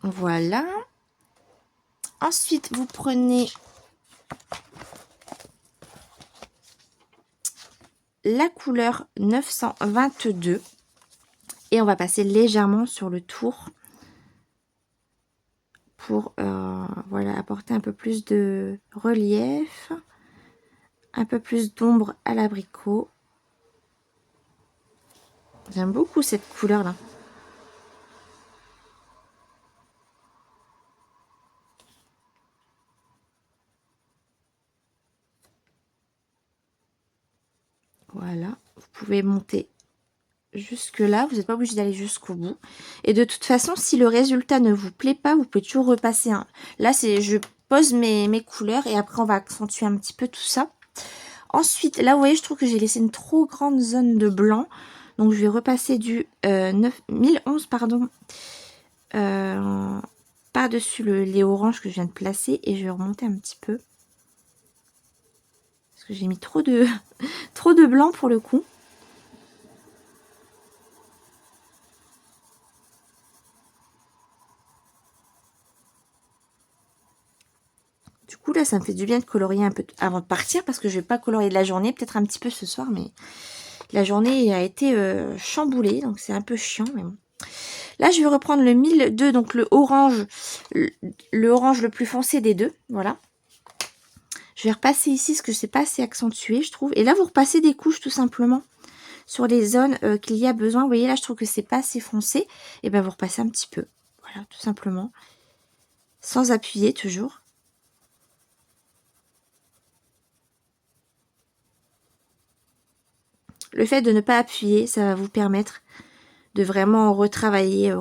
Speaker 1: Voilà. Ensuite, vous prenez la couleur 922. Et on va passer légèrement sur le tour pour voilà, apporter un peu plus de relief, un peu plus d'ombre à l'abricot. J'aime beaucoup cette couleur là. Voilà, vous pouvez monter jusque là, vous n'êtes pas obligé d'aller jusqu'au bout. Et de toute façon, si le résultat ne vous plaît pas, vous pouvez toujours repasser un. Là, c'est je pose mes couleurs et après on va accentuer un petit peu tout ça. Ensuite, là vous voyez, je trouve que j'ai laissé une trop grande zone de blanc. Donc je vais repasser du 1011 pardon, par-dessus les oranges que je viens de placer et je vais remonter un petit peu. Parce que j'ai mis trop de, trop de blanc pour le coup. Du coup, là, ça me fait du bien de colorier un peu avant de partir parce que je vais pas colorier de la journée, peut-être un petit peu ce soir, mais la journée a été chamboulée, donc c'est un peu chiant, mais bon. Là, je vais reprendre le 1002, donc le orange le plus foncé des deux, voilà. Je vais repasser ici, parce que c'est pas assez accentué, je trouve. Et là, vous repassez des couches, tout simplement, sur les zones qu'il y a besoin. Vous voyez, là, je trouve que c'est pas assez foncé. Et bien, vous repassez un petit peu, voilà, tout simplement. Sans appuyer, toujours. Le fait de ne pas appuyer, ça va vous permettre de vraiment retravailler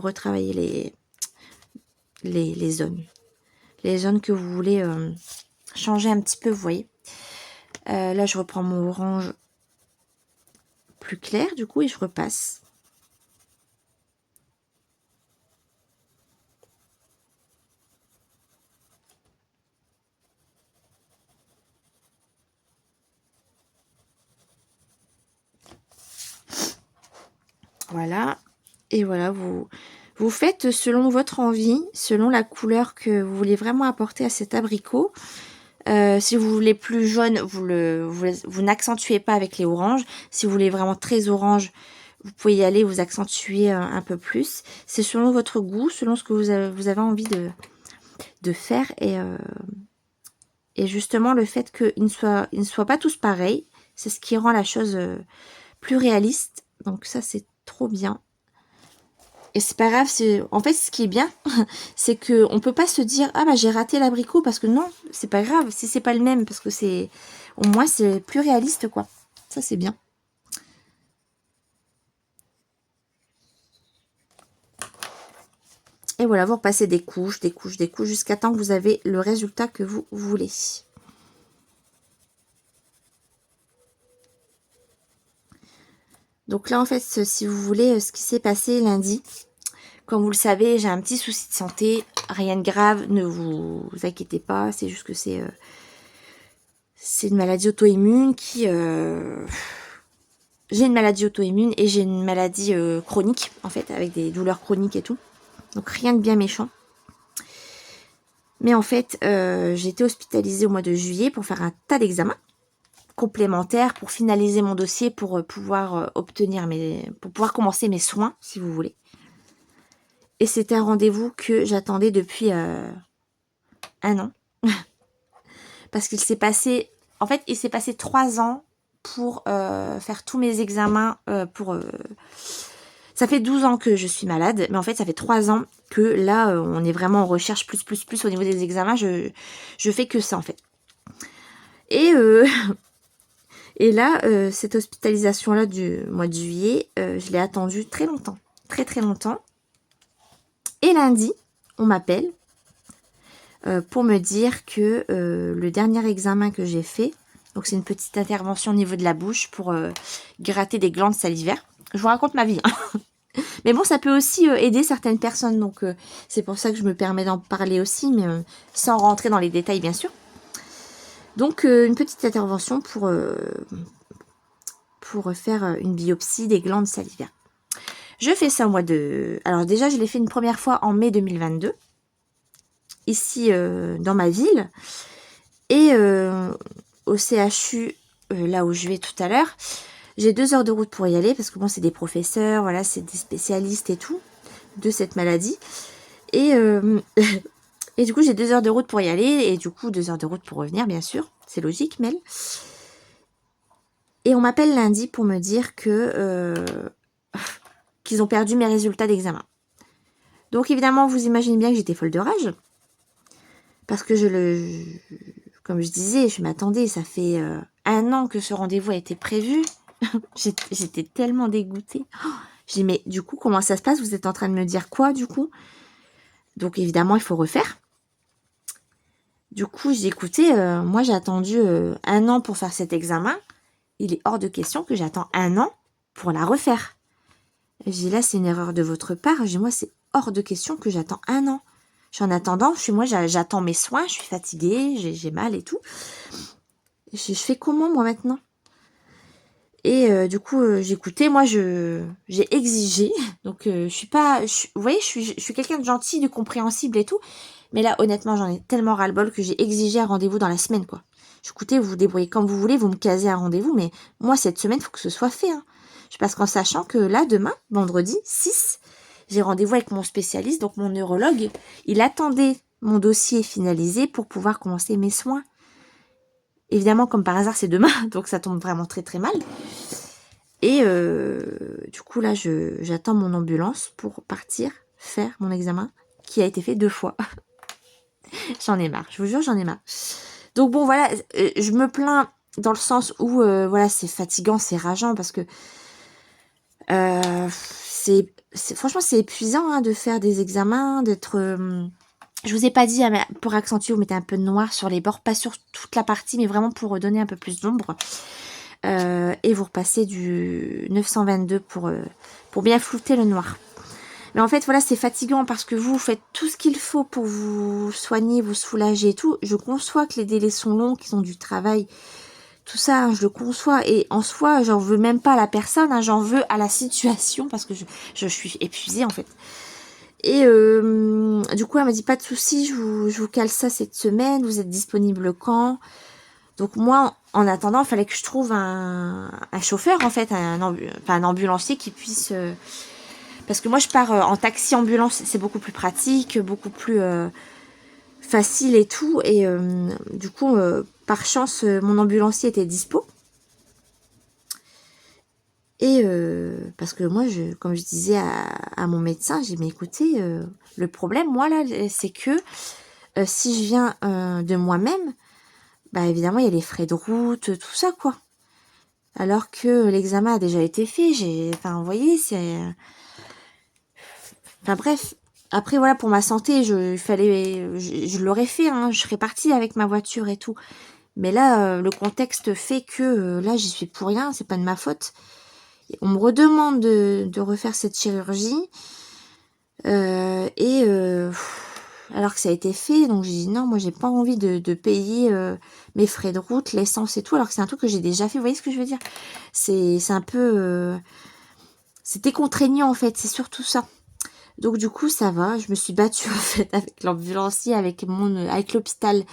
Speaker 1: les zones. Les zones que vous voulez changer un petit peu, vous voyez. Là, je reprends mon orange plus clair, du coup, et je repasse. Voilà. Et voilà, vous faites selon votre envie, selon la couleur que vous voulez vraiment apporter à cet abricot. Si vous voulez plus jaune, vous n'accentuez pas avec les oranges. Si vous voulez vraiment très orange, vous pouvez y aller, vous accentuer un peu plus. C'est selon votre goût, selon ce que vous avez envie de faire. Et justement, le fait qu'ils ne soient pas tous pareils, c'est ce qui rend la chose plus réaliste. Donc ça, c'est trop bien. Et c'est pas grave, en fait ce qui est bien, c'est que on peut pas se dire ah bah j'ai raté l'abricot parce que non, c'est pas grave si c'est pas le même parce que c'est au moins c'est plus réaliste quoi. Ça c'est bien. Et voilà, vous repassez des couches, des couches, des couches jusqu'à temps que vous avez le résultat que vous voulez. Donc là en fait, si vous voulez, ce qui s'est passé lundi, comme vous le savez, j'ai un petit souci de santé, rien de grave, ne vous inquiétez pas, c'est juste que c'est une maladie auto-immune qui... j'ai une maladie auto-immune et j'ai une maladie chronique, en fait, avec des douleurs chroniques et tout. Donc rien de bien méchant. Mais en fait, j'ai été hospitalisée au mois de juillet pour faire un tas d'examens complémentaires pour finaliser mon dossier pour pouvoir pour pouvoir commencer mes soins, si vous voulez. Et c'était un rendez-vous que j'attendais depuis un an. Parce qu'il s'est passé... En fait, il s'est passé 3 ans pour faire tous mes examens. Ça fait 12 ans que je suis malade. Mais en fait, ça fait 3 ans que là, on est vraiment en recherche plus au niveau des examens. Je fais que ça, en fait. Et, et là, cette hospitalisation-là du mois de juillet, je l'ai attendue très longtemps. Très, très longtemps. Et lundi, on m'appelle pour me dire que le dernier examen que j'ai fait, donc c'est une petite intervention au niveau de la bouche pour gratter des glandes salivaires. Je vous raconte ma vie. Hein. Mais bon, ça peut aussi aider certaines personnes, donc c'est pour ça que je me permets d'en parler aussi, mais sans rentrer dans les détails bien sûr. Donc une petite intervention pour faire une biopsie des glandes salivaires. Je fais ça au mois de... Alors déjà, je l'ai fait une première fois en mai 2022. Ici dans ma ville et au CHU là où je vais tout à l'heure, J'ai 2 heures de route pour y aller, parce que bon, c'est des professeurs, voilà, c'est des spécialistes et tout, de cette maladie. Et, et du coup, j'ai 2 heures de route pour y aller, et du coup, 2 heures de route pour revenir, bien sûr. C'est logique, Mel. Et on m'appelle lundi pour me dire que qu'ils ont perdu mes résultats d'examen. Donc évidemment, vous imaginez bien que j'étais folle de rage. Parce que comme je disais, je m'attendais, ça fait 1 an que ce rendez-vous a été prévu. J'étais tellement dégoûtée. J'ai dit, mais du coup, comment ça se passe? Vous êtes en train de me dire quoi, du coup? Donc évidemment, il faut refaire. Du coup, j'ai écouté, moi j'ai attendu 1 an pour faire cet examen. Il est hors de question que j'attends 1 an pour la refaire. J'ai dit, là, c'est une erreur de votre part. J'ai dit, moi, c'est hors de question que j'attends 1 an. En attendant, j'attends mes soins, je suis fatiguée, j'ai mal et tout. Je fais comment, moi, maintenant? Et du coup, j'écoutais, moi, j'ai exigé. Donc, je suis pas... vous voyez, je suis quelqu'un de gentil, de compréhensible et tout. Mais là, honnêtement, j'en ai tellement ras-le-bol que j'ai exigé un rendez-vous dans la semaine, quoi. Écoutez, vous vous débrouillez comme vous voulez, vous me casez un rendez-vous, mais moi, cette semaine, il faut que ce soit fait. Hein. Parce qu'en sachant que là, demain, vendredi 6, j'ai rendez-vous avec mon spécialiste, donc mon neurologue. Il attendait mon dossier finalisé pour pouvoir commencer mes soins. Évidemment, comme par hasard, c'est demain, donc ça tombe vraiment très très mal. Et du coup, là, j'attends mon ambulance pour partir faire mon examen, qui a été fait 2 fois. J'en ai marre, je vous jure, j'en ai marre. Donc bon, voilà, je me plains dans le sens où, voilà, c'est fatigant, c'est rageant, parce que franchement, c'est épuisant hein, de faire des examens, d'être... je vous ai pas dit, hein, mais pour accentuer, vous mettez un peu de noir sur les bords, pas sur toute la partie, mais vraiment pour donner un peu plus d'ombre. Et vous repassez du 922 pour bien flouter le noir. Mais en fait, voilà, c'est fatigant parce que vous faites tout ce qu'il faut pour vous soigner, vous soulager et tout. Je conçois que les délais sont longs, qu'ils ont du travail, tout ça, hein, je le conçois. Et en soi, j'en veux même pas à la personne, hein, j'en veux à la situation parce que je suis épuisée en fait. Et du coup, elle m'a dit pas de souci, je vous cale ça cette semaine, vous êtes disponible quand? Donc moi, en attendant, il fallait que je trouve un chauffeur, en fait, un ambulancier qui puisse... parce que moi, je pars en taxi ambulance, c'est beaucoup plus pratique, beaucoup plus facile et tout. Et du coup, par chance, mon ambulancier était dispo. Et parce que moi, comme je disais à mon médecin, j'ai dit, mais écoutez, le problème, moi, là, c'est que si je viens de moi-même, bah évidemment, il y a les frais de route, tout ça, quoi. Alors que l'examen a déjà été fait, enfin, vous voyez, c'est... Enfin, bref. Après, voilà, pour ma santé, je l'aurais fait, hein, je serais partie avec ma voiture et tout. Mais là, le contexte fait que, là, j'y suis pour rien, c'est pas de ma faute. On me redemande de refaire cette chirurgie. Alors que ça a été fait, donc j'ai dit non, moi j'ai pas envie de payer mes frais de route, l'essence et tout, alors que c'est un truc que j'ai déjà fait, vous voyez ce que je veux dire? C'est un peu... c'était contraignant en fait, c'est surtout ça. Donc du coup ça va, je me suis battue en fait avec l'ambulancier, avec l'hôpital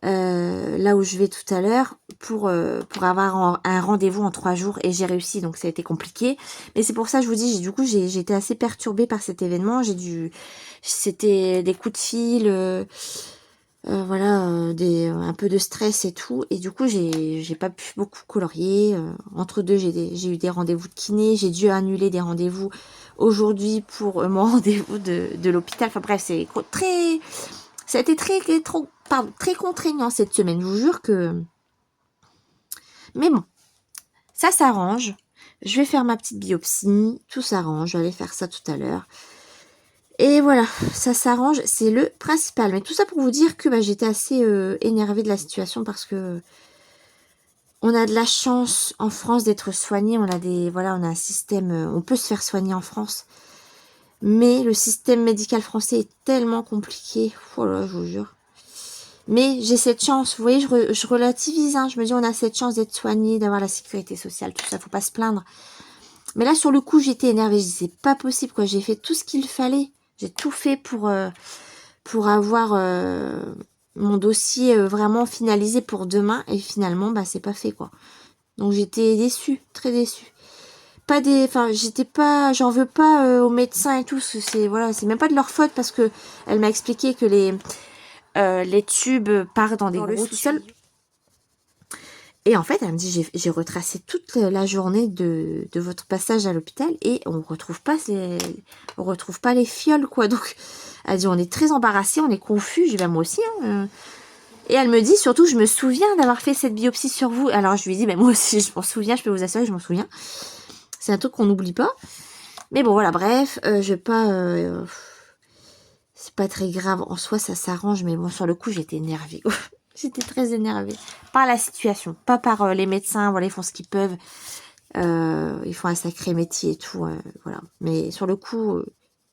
Speaker 1: là où je vais tout à l'heure pour avoir un rendez-vous en 3 jours et j'ai réussi, donc ça a été compliqué. Mais c'est pour ça je vous dis, du coup j'ai été assez perturbée par cet événement, c'était des coups de fil, voilà, un peu de stress et tout, et du coup j'ai pas pu beaucoup colorier. Entre deux j'ai eu des rendez-vous de kiné, j'ai dû annuler des rendez-vous aujourd'hui pour mon rendez-vous de l'hôpital. Enfin bref, ça a été très contraignant cette semaine, je vous jure que... Mais bon, ça s'arrange. Je vais faire ma petite biopsie, tout s'arrange, je vais aller faire ça tout à l'heure. Et voilà, ça s'arrange, c'est le principal. Mais tout ça pour vous dire que j'étais assez énervée de la situation parce que on a de la chance en France d'être soigné. On a un système, on peut se faire soigner en France. Mais le système médical français est tellement compliqué. Oh là, je vous jure. Mais j'ai cette chance, vous voyez, je relativise, hein, je me dis on a cette chance d'être soigné, d'avoir la sécurité sociale, tout ça, faut pas se plaindre. Mais là, sur le coup, j'étais énervée, je dis c'est pas possible, quoi, j'ai fait tout ce qu'il fallait, j'ai tout fait pour avoir mon dossier vraiment finalisé pour demain, et finalement, c'est pas fait, quoi. Donc j'étais déçue, très déçue. Pas des, enfin j'étais pas, j'en veux pas aux médecins et tout. C'est voilà, c'est même pas de leur faute parce que elle m'a expliqué que les tubes partent dans des gros sous-sols. Et en fait, elle me dit, j'ai retracé toute la journée de votre passage à l'hôpital et on retrouve pas les fioles, quoi. Donc, elle dit, on est très embarrassés, on est confus. Je dis, bah, moi aussi, hein. Et elle me dit, surtout, je me souviens d'avoir fait cette biopsie sur vous. Alors, je lui dis, bah, moi aussi, je m'en souviens, je peux vous assurer, je m'en souviens. C'est un truc qu'on n'oublie pas. Mais bon, voilà, bref, je vais pas... c'est pas très grave. En soi, ça s'arrange, mais bon, sur le coup, j'étais énervée. J'étais très énervée par la situation, pas par les médecins. Voilà, ils font ce qu'ils peuvent. Ils font un sacré métier et tout. Voilà. Mais sur le coup,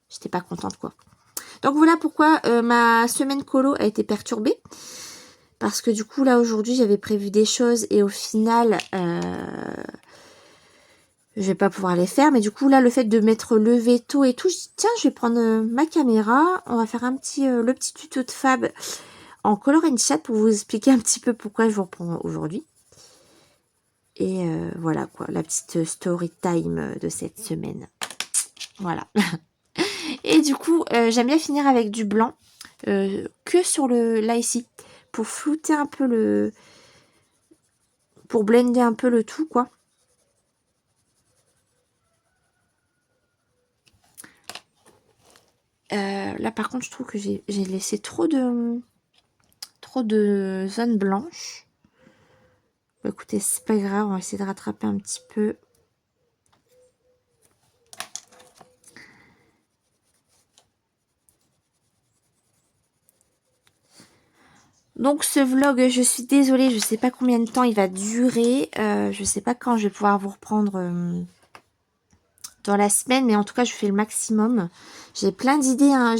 Speaker 1: j'étais pas contente, quoi. Donc voilà pourquoi ma semaine colo a été perturbée. Parce que du coup, là, aujourd'hui, j'avais prévu des choses et au final, je vais pas pouvoir les faire. Mais du coup, là, le fait de m'être levée tôt et tout, je dis, tiens, je vais prendre ma caméra. On va faire le petit tuto de Fab en color and chat pour vous expliquer un petit peu pourquoi je vous reprends aujourd'hui. Et voilà quoi, la petite story time de cette semaine. Voilà. Et du coup, j'aime bien finir avec du blanc que sur là ici, pour flouter un peu pour blender un peu le tout, quoi. Là par contre, je trouve que j'ai laissé trop de zones blanches. Bah, écoutez, c'est pas grave, on va essayer de rattraper un petit peu. Donc ce vlog, je suis désolée, je sais pas combien de temps il va durer. Je sais pas quand je vais pouvoir vous reprendre dans la semaine, mais en tout cas je fais le maximum. J'ai plein d'idées, hein.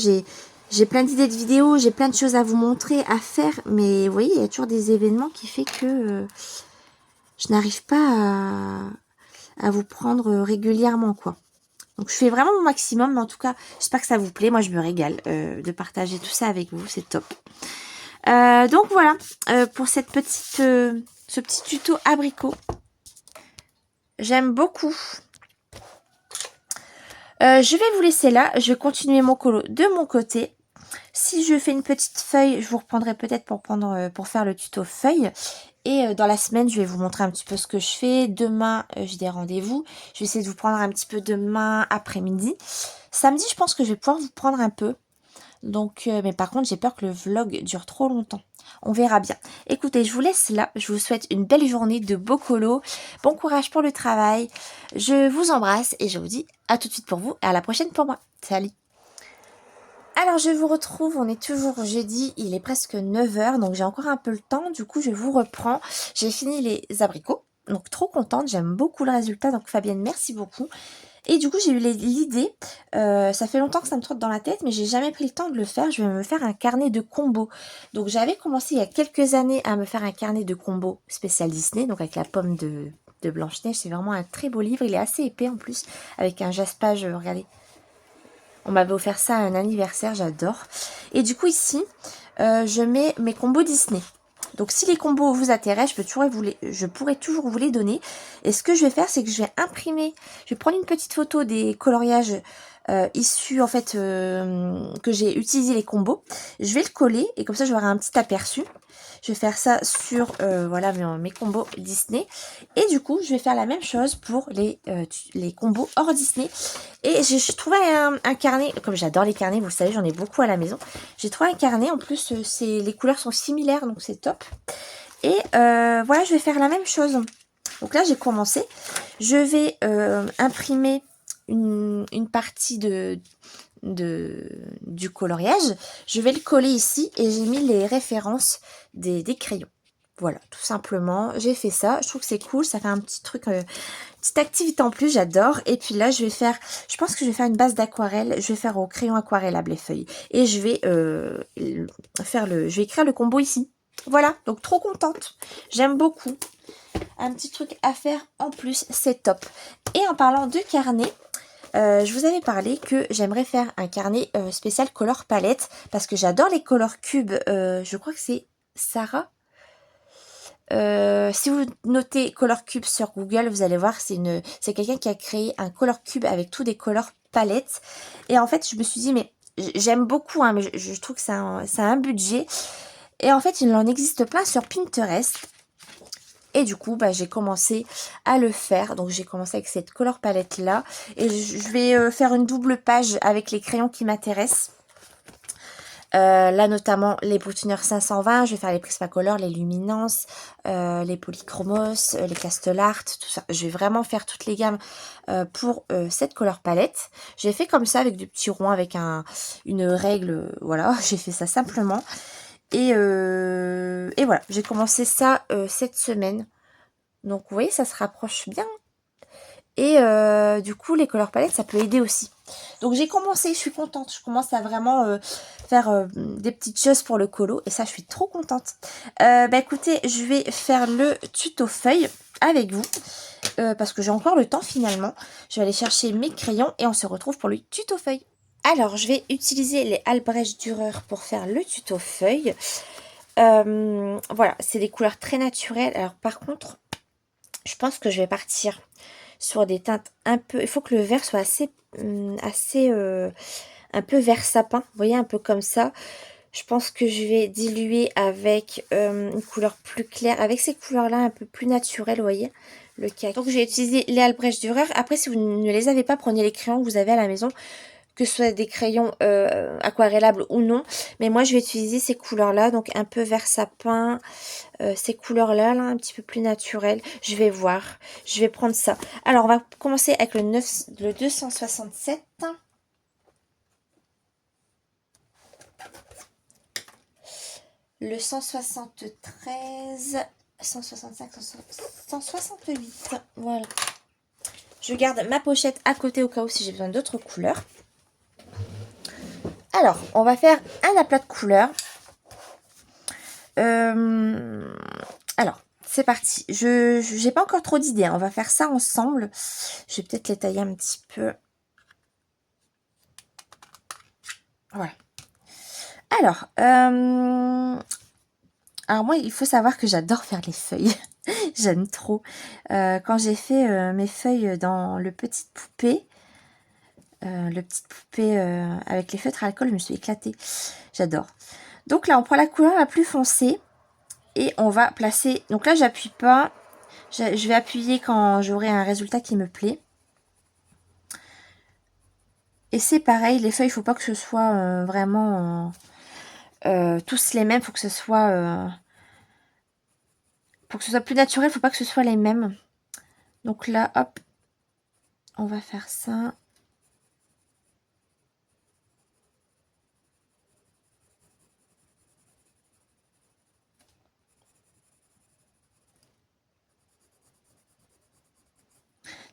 Speaker 1: J'ai plein d'idées de vidéos, j'ai plein de choses à vous montrer, à faire, mais vous voyez, il y a toujours des événements qui fait que je n'arrive pas à vous prendre régulièrement, quoi. Donc je fais vraiment mon maximum, mais en tout cas, j'espère que ça vous plaît. Moi, je me régale de partager tout ça avec vous, c'est top. Donc voilà, pour ce petit tuto abricot. J'aime beaucoup. Je vais vous laisser là. Je vais continuer mon colo de mon côté. Si je fais une petite feuille, je vous reprendrai peut-être pour faire le tuto feuille. Et dans la semaine, je vais vous montrer un petit peu ce que je fais. Demain, j'ai des rendez-vous. Je vais essayer de vous prendre un petit peu demain après-midi. Samedi, je pense que je vais pouvoir vous prendre un peu. Donc, mais par contre, j'ai peur que le vlog dure trop longtemps. On verra bien. Écoutez, je vous laisse là. Je vous souhaite une belle journée de beau colo. Bon courage pour le travail. Je vous embrasse et je vous dis à tout de suite pour vous et à la prochaine pour moi. Salut! Alors, je vous retrouve. On est toujours jeudi. Il est presque 9 h. Donc, j'ai encore un peu le temps. Du coup, je vous reprends. J'ai fini les abricots. Donc, trop contente. J'aime beaucoup le résultat. Donc, Fabienne, merci beaucoup. Et du coup, j'ai eu l'idée, ça fait longtemps que ça me trotte dans la tête, mais j'ai jamais pris le temps de le faire. Je vais me faire un carnet de combos. Donc, j'avais commencé il y a quelques années à me faire un carnet de combos spécial Disney, donc avec la pomme de Blanche-Neige. C'est vraiment un très beau livre. Il est assez épais en plus, avec un jaspage, regardez. On m'avait offert ça à un anniversaire, j'adore. Et du coup, ici, je mets mes combos Disney. Donc si les combos vous intéressent, je pourrais toujours vous les donner. Et ce que je vais faire, c'est que je vais imprimer, je vais prendre une petite photo des coloriages issus en fait que j'ai utilisé les combos. Je vais le coller et comme ça j'aurai un petit aperçu. Je vais faire ça sur voilà mes combos Disney. Et du coup, je vais faire la même chose pour les combos hors Disney. Et je trouvais un carnet, comme j'adore les carnets, vous le savez, j'en ai beaucoup à la maison. J'ai trouvé un carnet, en plus, les couleurs sont similaires, donc c'est top. Et voilà, je vais faire la même chose. Donc là, j'ai commencé. Je vais imprimer une partie du coloriage. Je vais le coller ici et j'ai mis les références des crayons. Voilà, tout simplement, j'ai fait ça. Je trouve que c'est cool, ça fait un petit truc, petite activité en plus, j'adore. Et puis là, je pense que je vais faire une base d'aquarelle. Je vais faire au crayon aquarellable les feuilles. Et je vais je vais écrire le combo ici. Voilà, donc trop contente. J'aime beaucoup. Un petit truc à faire en plus, c'est top. Et en parlant de carnet, je vous avais parlé que j'aimerais faire un carnet spécial color palette parce que j'adore les colors cubes. Je crois que c'est Sarah Si vous notez Color Cube sur Google, vous allez voir, c'est quelqu'un qui a créé un Color Cube avec tous des couleurs palettes. Et en fait, je me suis dit, mais j'aime beaucoup, hein, mais je trouve que ça a un budget. Et en fait, il en existe plein sur Pinterest. Et du coup, bah, j'ai commencé à le faire. Donc, j'ai commencé avec cette color palette là. Et je vais faire une double page avec les crayons qui m'intéressent. Là, notamment, les boutonnières 520. Je vais faire les Prismacolor, les Luminance, les Polychromos, les Castle Art, tout ça. Je vais vraiment faire toutes les gammes pour cette color palette. J'ai fait comme ça avec du petit rond, avec une règle. Voilà, j'ai fait ça simplement. Et voilà, j'ai commencé ça cette semaine. Donc vous voyez, ça se rapproche bien. Et du coup, les couleurs palettes, ça peut aider aussi. Donc j'ai commencé, je suis contente. Je commence à vraiment faire des petites choses pour le colo. Et ça, je suis trop contente. Bah écoutez, je vais faire le tuto feuille avec vous. Parce que j'ai encore le temps finalement. Je vais aller chercher mes crayons et on se retrouve pour le tuto feuille. Alors, je vais utiliser les Albrecht Dürer pour faire le tuto feuille. Voilà, c'est des couleurs très naturelles. Alors par contre, je pense que je vais partir sur des teintes un peu... Il faut que le vert soit assez un peu vert sapin. Vous voyez, un peu comme ça. Je pense que je vais diluer avec une couleur plus claire. Avec ces couleurs-là un peu plus naturelles, vous voyez. Le kaki. Donc j'ai utilisé les Albrecht Dürer. Après, si vous ne les avez pas, prenez les crayons que vous avez à la maison. Que ce soit des crayons aquarellables ou non. Mais moi, je vais utiliser ces couleurs-là. Donc, un peu vert sapin. Ces couleurs-là, là, un petit peu plus naturelles. Je vais voir. Je vais prendre ça. Alors, on va commencer avec le 267. Le 173. 165, 168. Voilà. Je garde ma pochette à côté au cas où si j'ai besoin d'autres couleurs. Alors, on va faire un aplat de couleurs. Alors, c'est parti. Je n'ai pas encore trop d'idées. Hein. On va faire ça ensemble. Je vais peut-être les tailler un petit peu. Voilà. Alors moi, il faut savoir que j'adore faire les feuilles. J'aime trop. Quand j'ai fait mes feuilles dans le petite poupée, avec les feutres à alcool, je me suis éclatée. J'adore. Donc là, on prend la couleur la plus foncée et on va placer... Donc là, j'appuie pas. Je vais appuyer quand j'aurai un résultat qui me plaît. Et c'est pareil, les feuilles, il ne faut pas que ce soit vraiment tous les mêmes. Pour que ce soit plus naturel, il ne faut pas que ce soit les mêmes. Donc là, hop, on va faire ça.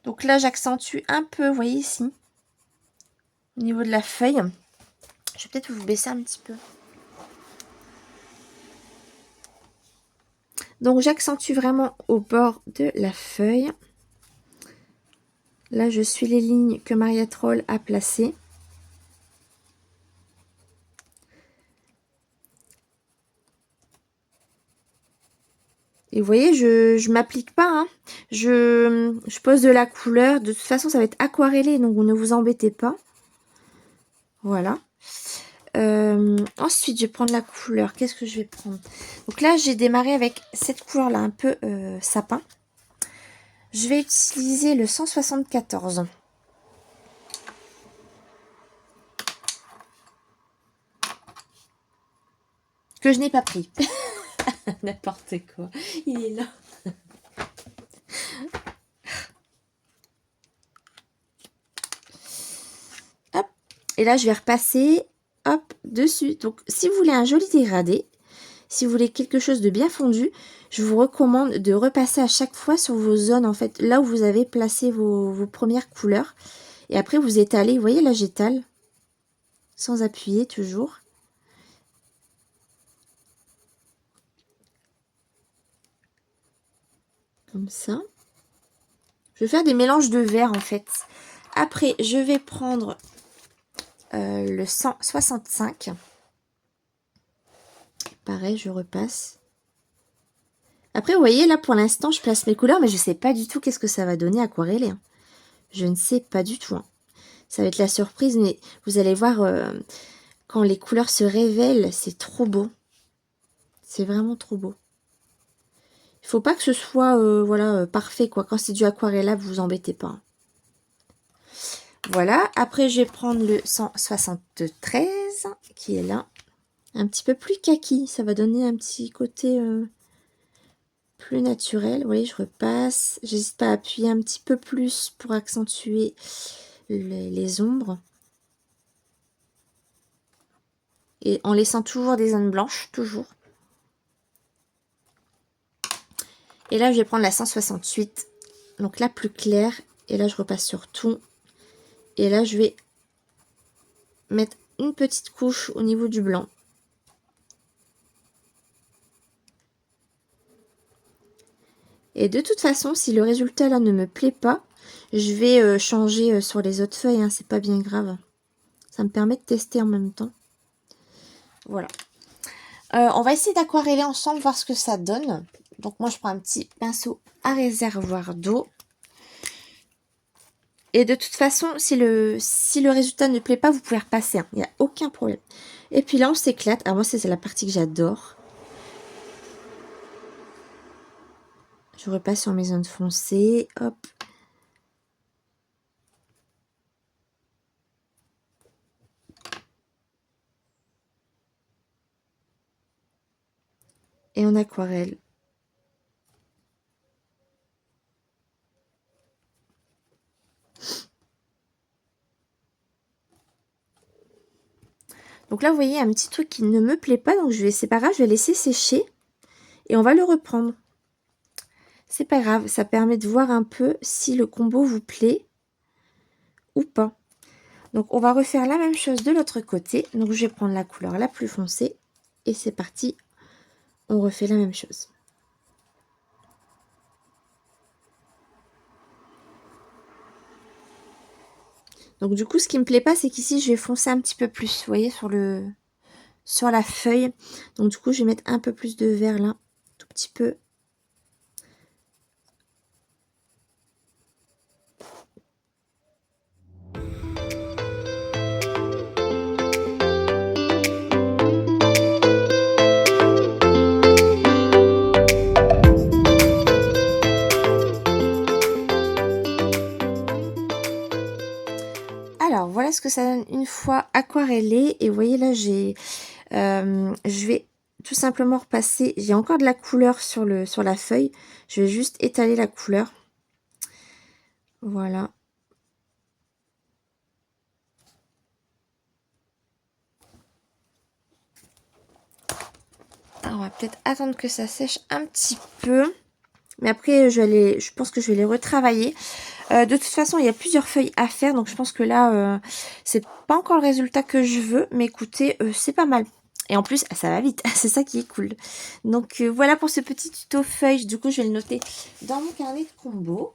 Speaker 1: Donc là, j'accentue un peu, vous voyez ici, au niveau de la feuille. Je vais peut-être vous baisser un petit peu. Donc j'accentue vraiment au bord de la feuille. Là, je suis les lignes que Maria Troll a placées. Et vous voyez, je m'applique pas. Hein. Je pose de la couleur. De toute façon, ça va être aquarellé, donc ne vous embêtez pas. Voilà. Ensuite, je vais prendre la couleur. Qu'est-ce que je vais prendre? Donc là, j'ai démarré avec cette couleur-là, un peu sapin. Je vais utiliser le 174. Que je n'ai pas pris. N'importe quoi. Il est là. Hop. Et là, je vais repasser, hop, dessus. Donc, si vous voulez un joli dégradé, si vous voulez quelque chose de bien fondu, je vous recommande de repasser à chaque fois sur vos zones, en fait, là où vous avez placé vos premières couleurs. Et après, vous étalez. Vous voyez, là, j'étale. Sans appuyer, toujours. Comme ça. Je vais faire des mélanges de verre, en fait. Après, je vais prendre le 165. Pareil, je repasse. Après, vous voyez, là, pour l'instant, je place mes couleurs, mais je sais pas du tout qu'est-ce que ça va donner aquarellé. Hein. Je ne sais pas du tout. Hein. Ça va être la surprise, mais vous allez voir, quand les couleurs se révèlent, c'est trop beau. C'est vraiment trop beau. Il faut pas que ce soit voilà, parfait, quoi. Quand c'est du aquarellable, vous embêtez pas. Voilà. Après, je vais prendre le 173, qui est là. Un petit peu plus kaki. Ça va donner un petit côté plus naturel. Vous voyez, je repasse. J'hésite pas à appuyer un petit peu plus pour accentuer les ombres. Et en laissant toujours des zones blanches, toujours. Et là, je vais prendre la 168, donc la plus claire. Et là, je repasse sur tout. Et là, je vais mettre une petite couche au niveau du blanc. Et de toute façon, si le résultat là ne me plaît pas, je vais changer sur les autres feuilles. Hein, c'est pas bien grave. Ça me permet de tester en même temps. Voilà. On va essayer d'aquareller ensemble, voir ce que ça donne. Donc moi, je prends un petit pinceau à réservoir d'eau. Et de toute façon, si le résultat ne plaît pas, vous pouvez repasser. Il n'y a aucun problème. Et puis là, on s'éclate. Alors moi, c'est la partie que j'adore. Je repasse sur mes zones foncées. Hop. Et en aquarelle. Donc là, vous voyez, un petit truc qui ne me plaît pas. Donc c'est pas grave, je vais laisser sécher. Et on va le reprendre. C'est pas grave, ça permet de voir un peu si le combo vous plaît ou pas. Donc on va refaire la même chose de l'autre côté. Donc je vais prendre la couleur la plus foncée. Et c'est parti, on refait la même chose. Donc du coup, ce qui me plaît pas, c'est qu'ici, je vais foncer un petit peu plus, vous voyez, sur la feuille. Donc du coup, je vais mettre un peu plus de vert là, tout petit peu. Alors, voilà ce que ça donne une fois aquarellé. Et vous voyez, là, je vais tout simplement repasser. J'ai encore de la couleur sur la feuille. Je vais juste étaler la couleur. Voilà. Alors, on va peut-être attendre que ça sèche un petit peu. Mais après, je pense que je vais les retravailler. De toute façon, il y a plusieurs feuilles à faire. Donc, je pense que là, c'est pas encore le résultat que je veux. Mais écoutez, c'est pas mal. Et en plus, ça va vite. C'est ça qui est cool. Donc, voilà pour ce petit tuto feuille. Du coup, je vais le noter dans mon carnet de combo.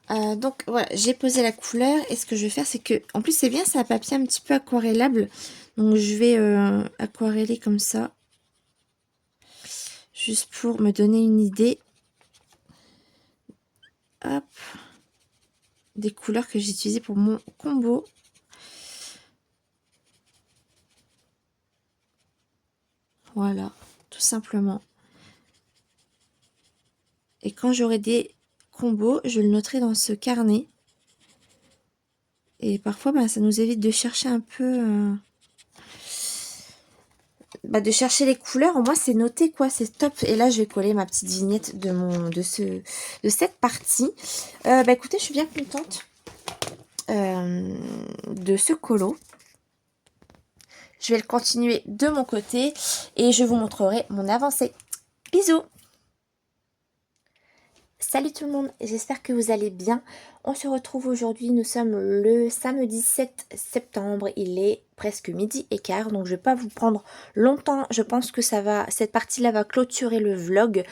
Speaker 1: Donc, voilà, j'ai posé la couleur. Et ce que je vais faire, c'est que... En plus, c'est bien, c'est un papier un petit peu aquarellable. Donc, je vais aquareller comme ça. Juste pour me donner une idée. Hop. Des couleurs que j'ai utilisées pour mon combo. Voilà, tout simplement. Et quand j'aurai des combos, je le noterai dans ce carnet. Et parfois, ça nous évite de chercher un peu... de chercher les couleurs. Au moins, c'est noté, quoi. C'est top. Et là, je vais coller ma petite vignette de cette partie. Écoutez, je suis bien contente de ce colo. Je vais le continuer de mon côté et je vous montrerai mon avancée. Bisous! Salut tout le monde, j'espère que vous allez bien. On se retrouve aujourd'hui, nous sommes le samedi 7 septembre, il est presque midi et quart, donc je vais pas vous prendre longtemps. Je pense que cette partie-là va clôturer le vlog.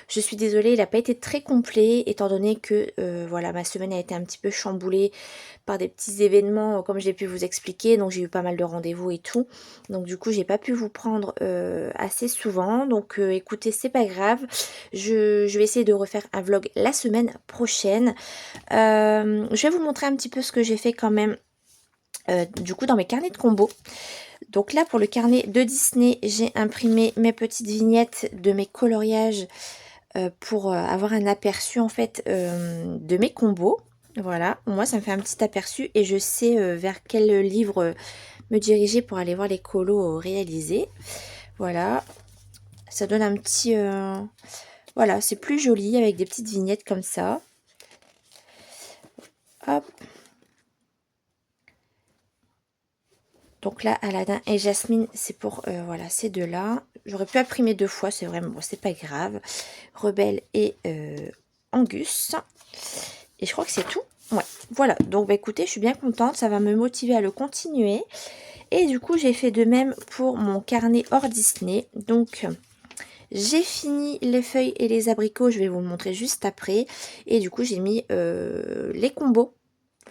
Speaker 1: Je suis désolée, il n'a pas été très complet étant donné que voilà, ma semaine a été un petit peu chamboulée par des petits événements comme j'ai pu vous expliquer. Donc j'ai eu pas mal de rendez-vous et tout. Donc du coup j'ai pas pu vous prendre assez souvent. Donc écoutez, c'est pas grave. Je vais essayer de refaire un vlog la semaine prochaine. Je vais vous montrer un petit peu ce que j'ai fait quand même du coup dans mes carnets de combo. Donc là pour le carnet de Disney, j'ai imprimé mes petites vignettes de mes coloriages pour avoir un aperçu en fait de mes combos. Voilà, moi ça me fait un petit aperçu et je sais vers quel livre me diriger pour aller voir les colos réalisés. Voilà, ça donne un petit... voilà, c'est plus joli avec des petites vignettes comme ça. Hop. Donc là, Aladdin et Jasmine, c'est pour voilà, ces deux-là. J'aurais pu imprimer 2 fois, c'est vraiment bon, c'est pas grave. Rebelle et Angus. Et je crois que c'est tout. Ouais, voilà. Donc bah, écoutez, je suis bien contente, ça va me motiver à le continuer. Et du coup, j'ai fait de même pour mon carnet hors Disney. Donc j'ai fini les feuilles et les abricots, je vais vous le montrer juste après. Et du coup, j'ai mis les combos.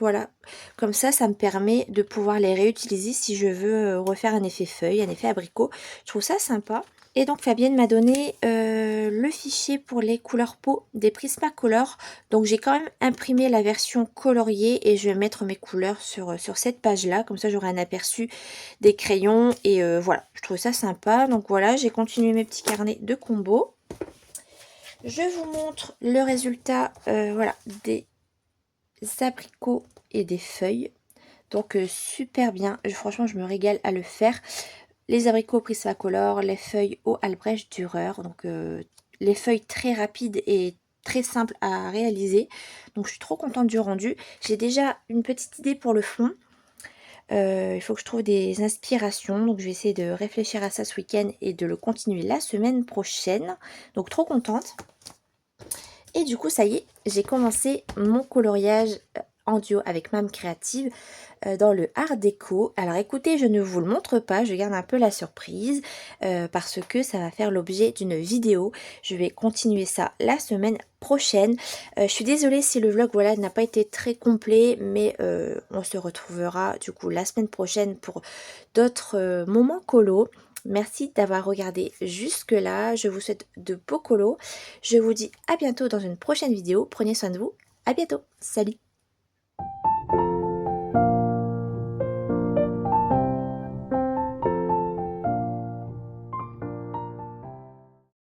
Speaker 1: Voilà, comme ça me permet de pouvoir les réutiliser si je veux refaire un effet feuille, un effet abricot. Je trouve ça sympa. Et donc Fabienne m'a donné le fichier pour les couleurs peau des Prismacolor. Donc j'ai quand même imprimé la version coloriée et je vais mettre mes couleurs sur cette page-là. Comme ça j'aurai un aperçu des crayons et voilà, je trouve ça sympa. Donc voilà, j'ai continué mes petits carnets de combo. Je vous montre le résultat voilà, des abricots et des feuilles. Donc super bien, franchement je me régale à le faire. Les abricots Prismacolor, les feuilles au Albrecht Dürer. Donc les feuilles très rapides et très simples à réaliser. Donc je suis trop contente du rendu. J'ai déjà une petite idée pour le fond. Il faut que je trouve des inspirations. Donc je vais essayer de réfléchir à ça ce week-end et de le continuer la semaine prochaine. Donc trop contente. Et du coup, ça y est, j'ai commencé mon coloriage en duo avec Mam Créative dans le Art Déco. Alors écoutez, je ne vous le montre pas, je garde un peu la surprise parce que ça va faire l'objet d'une vidéo. Je vais continuer ça la semaine prochaine. Je suis désolée si le vlog voilà, n'a pas été très complet, mais on se retrouvera du coup la semaine prochaine pour d'autres moments colo. Merci d'avoir regardé jusque là, je vous souhaite de beaux colos. Je vous dis à bientôt dans une prochaine vidéo, prenez soin de vous, à bientôt, salut!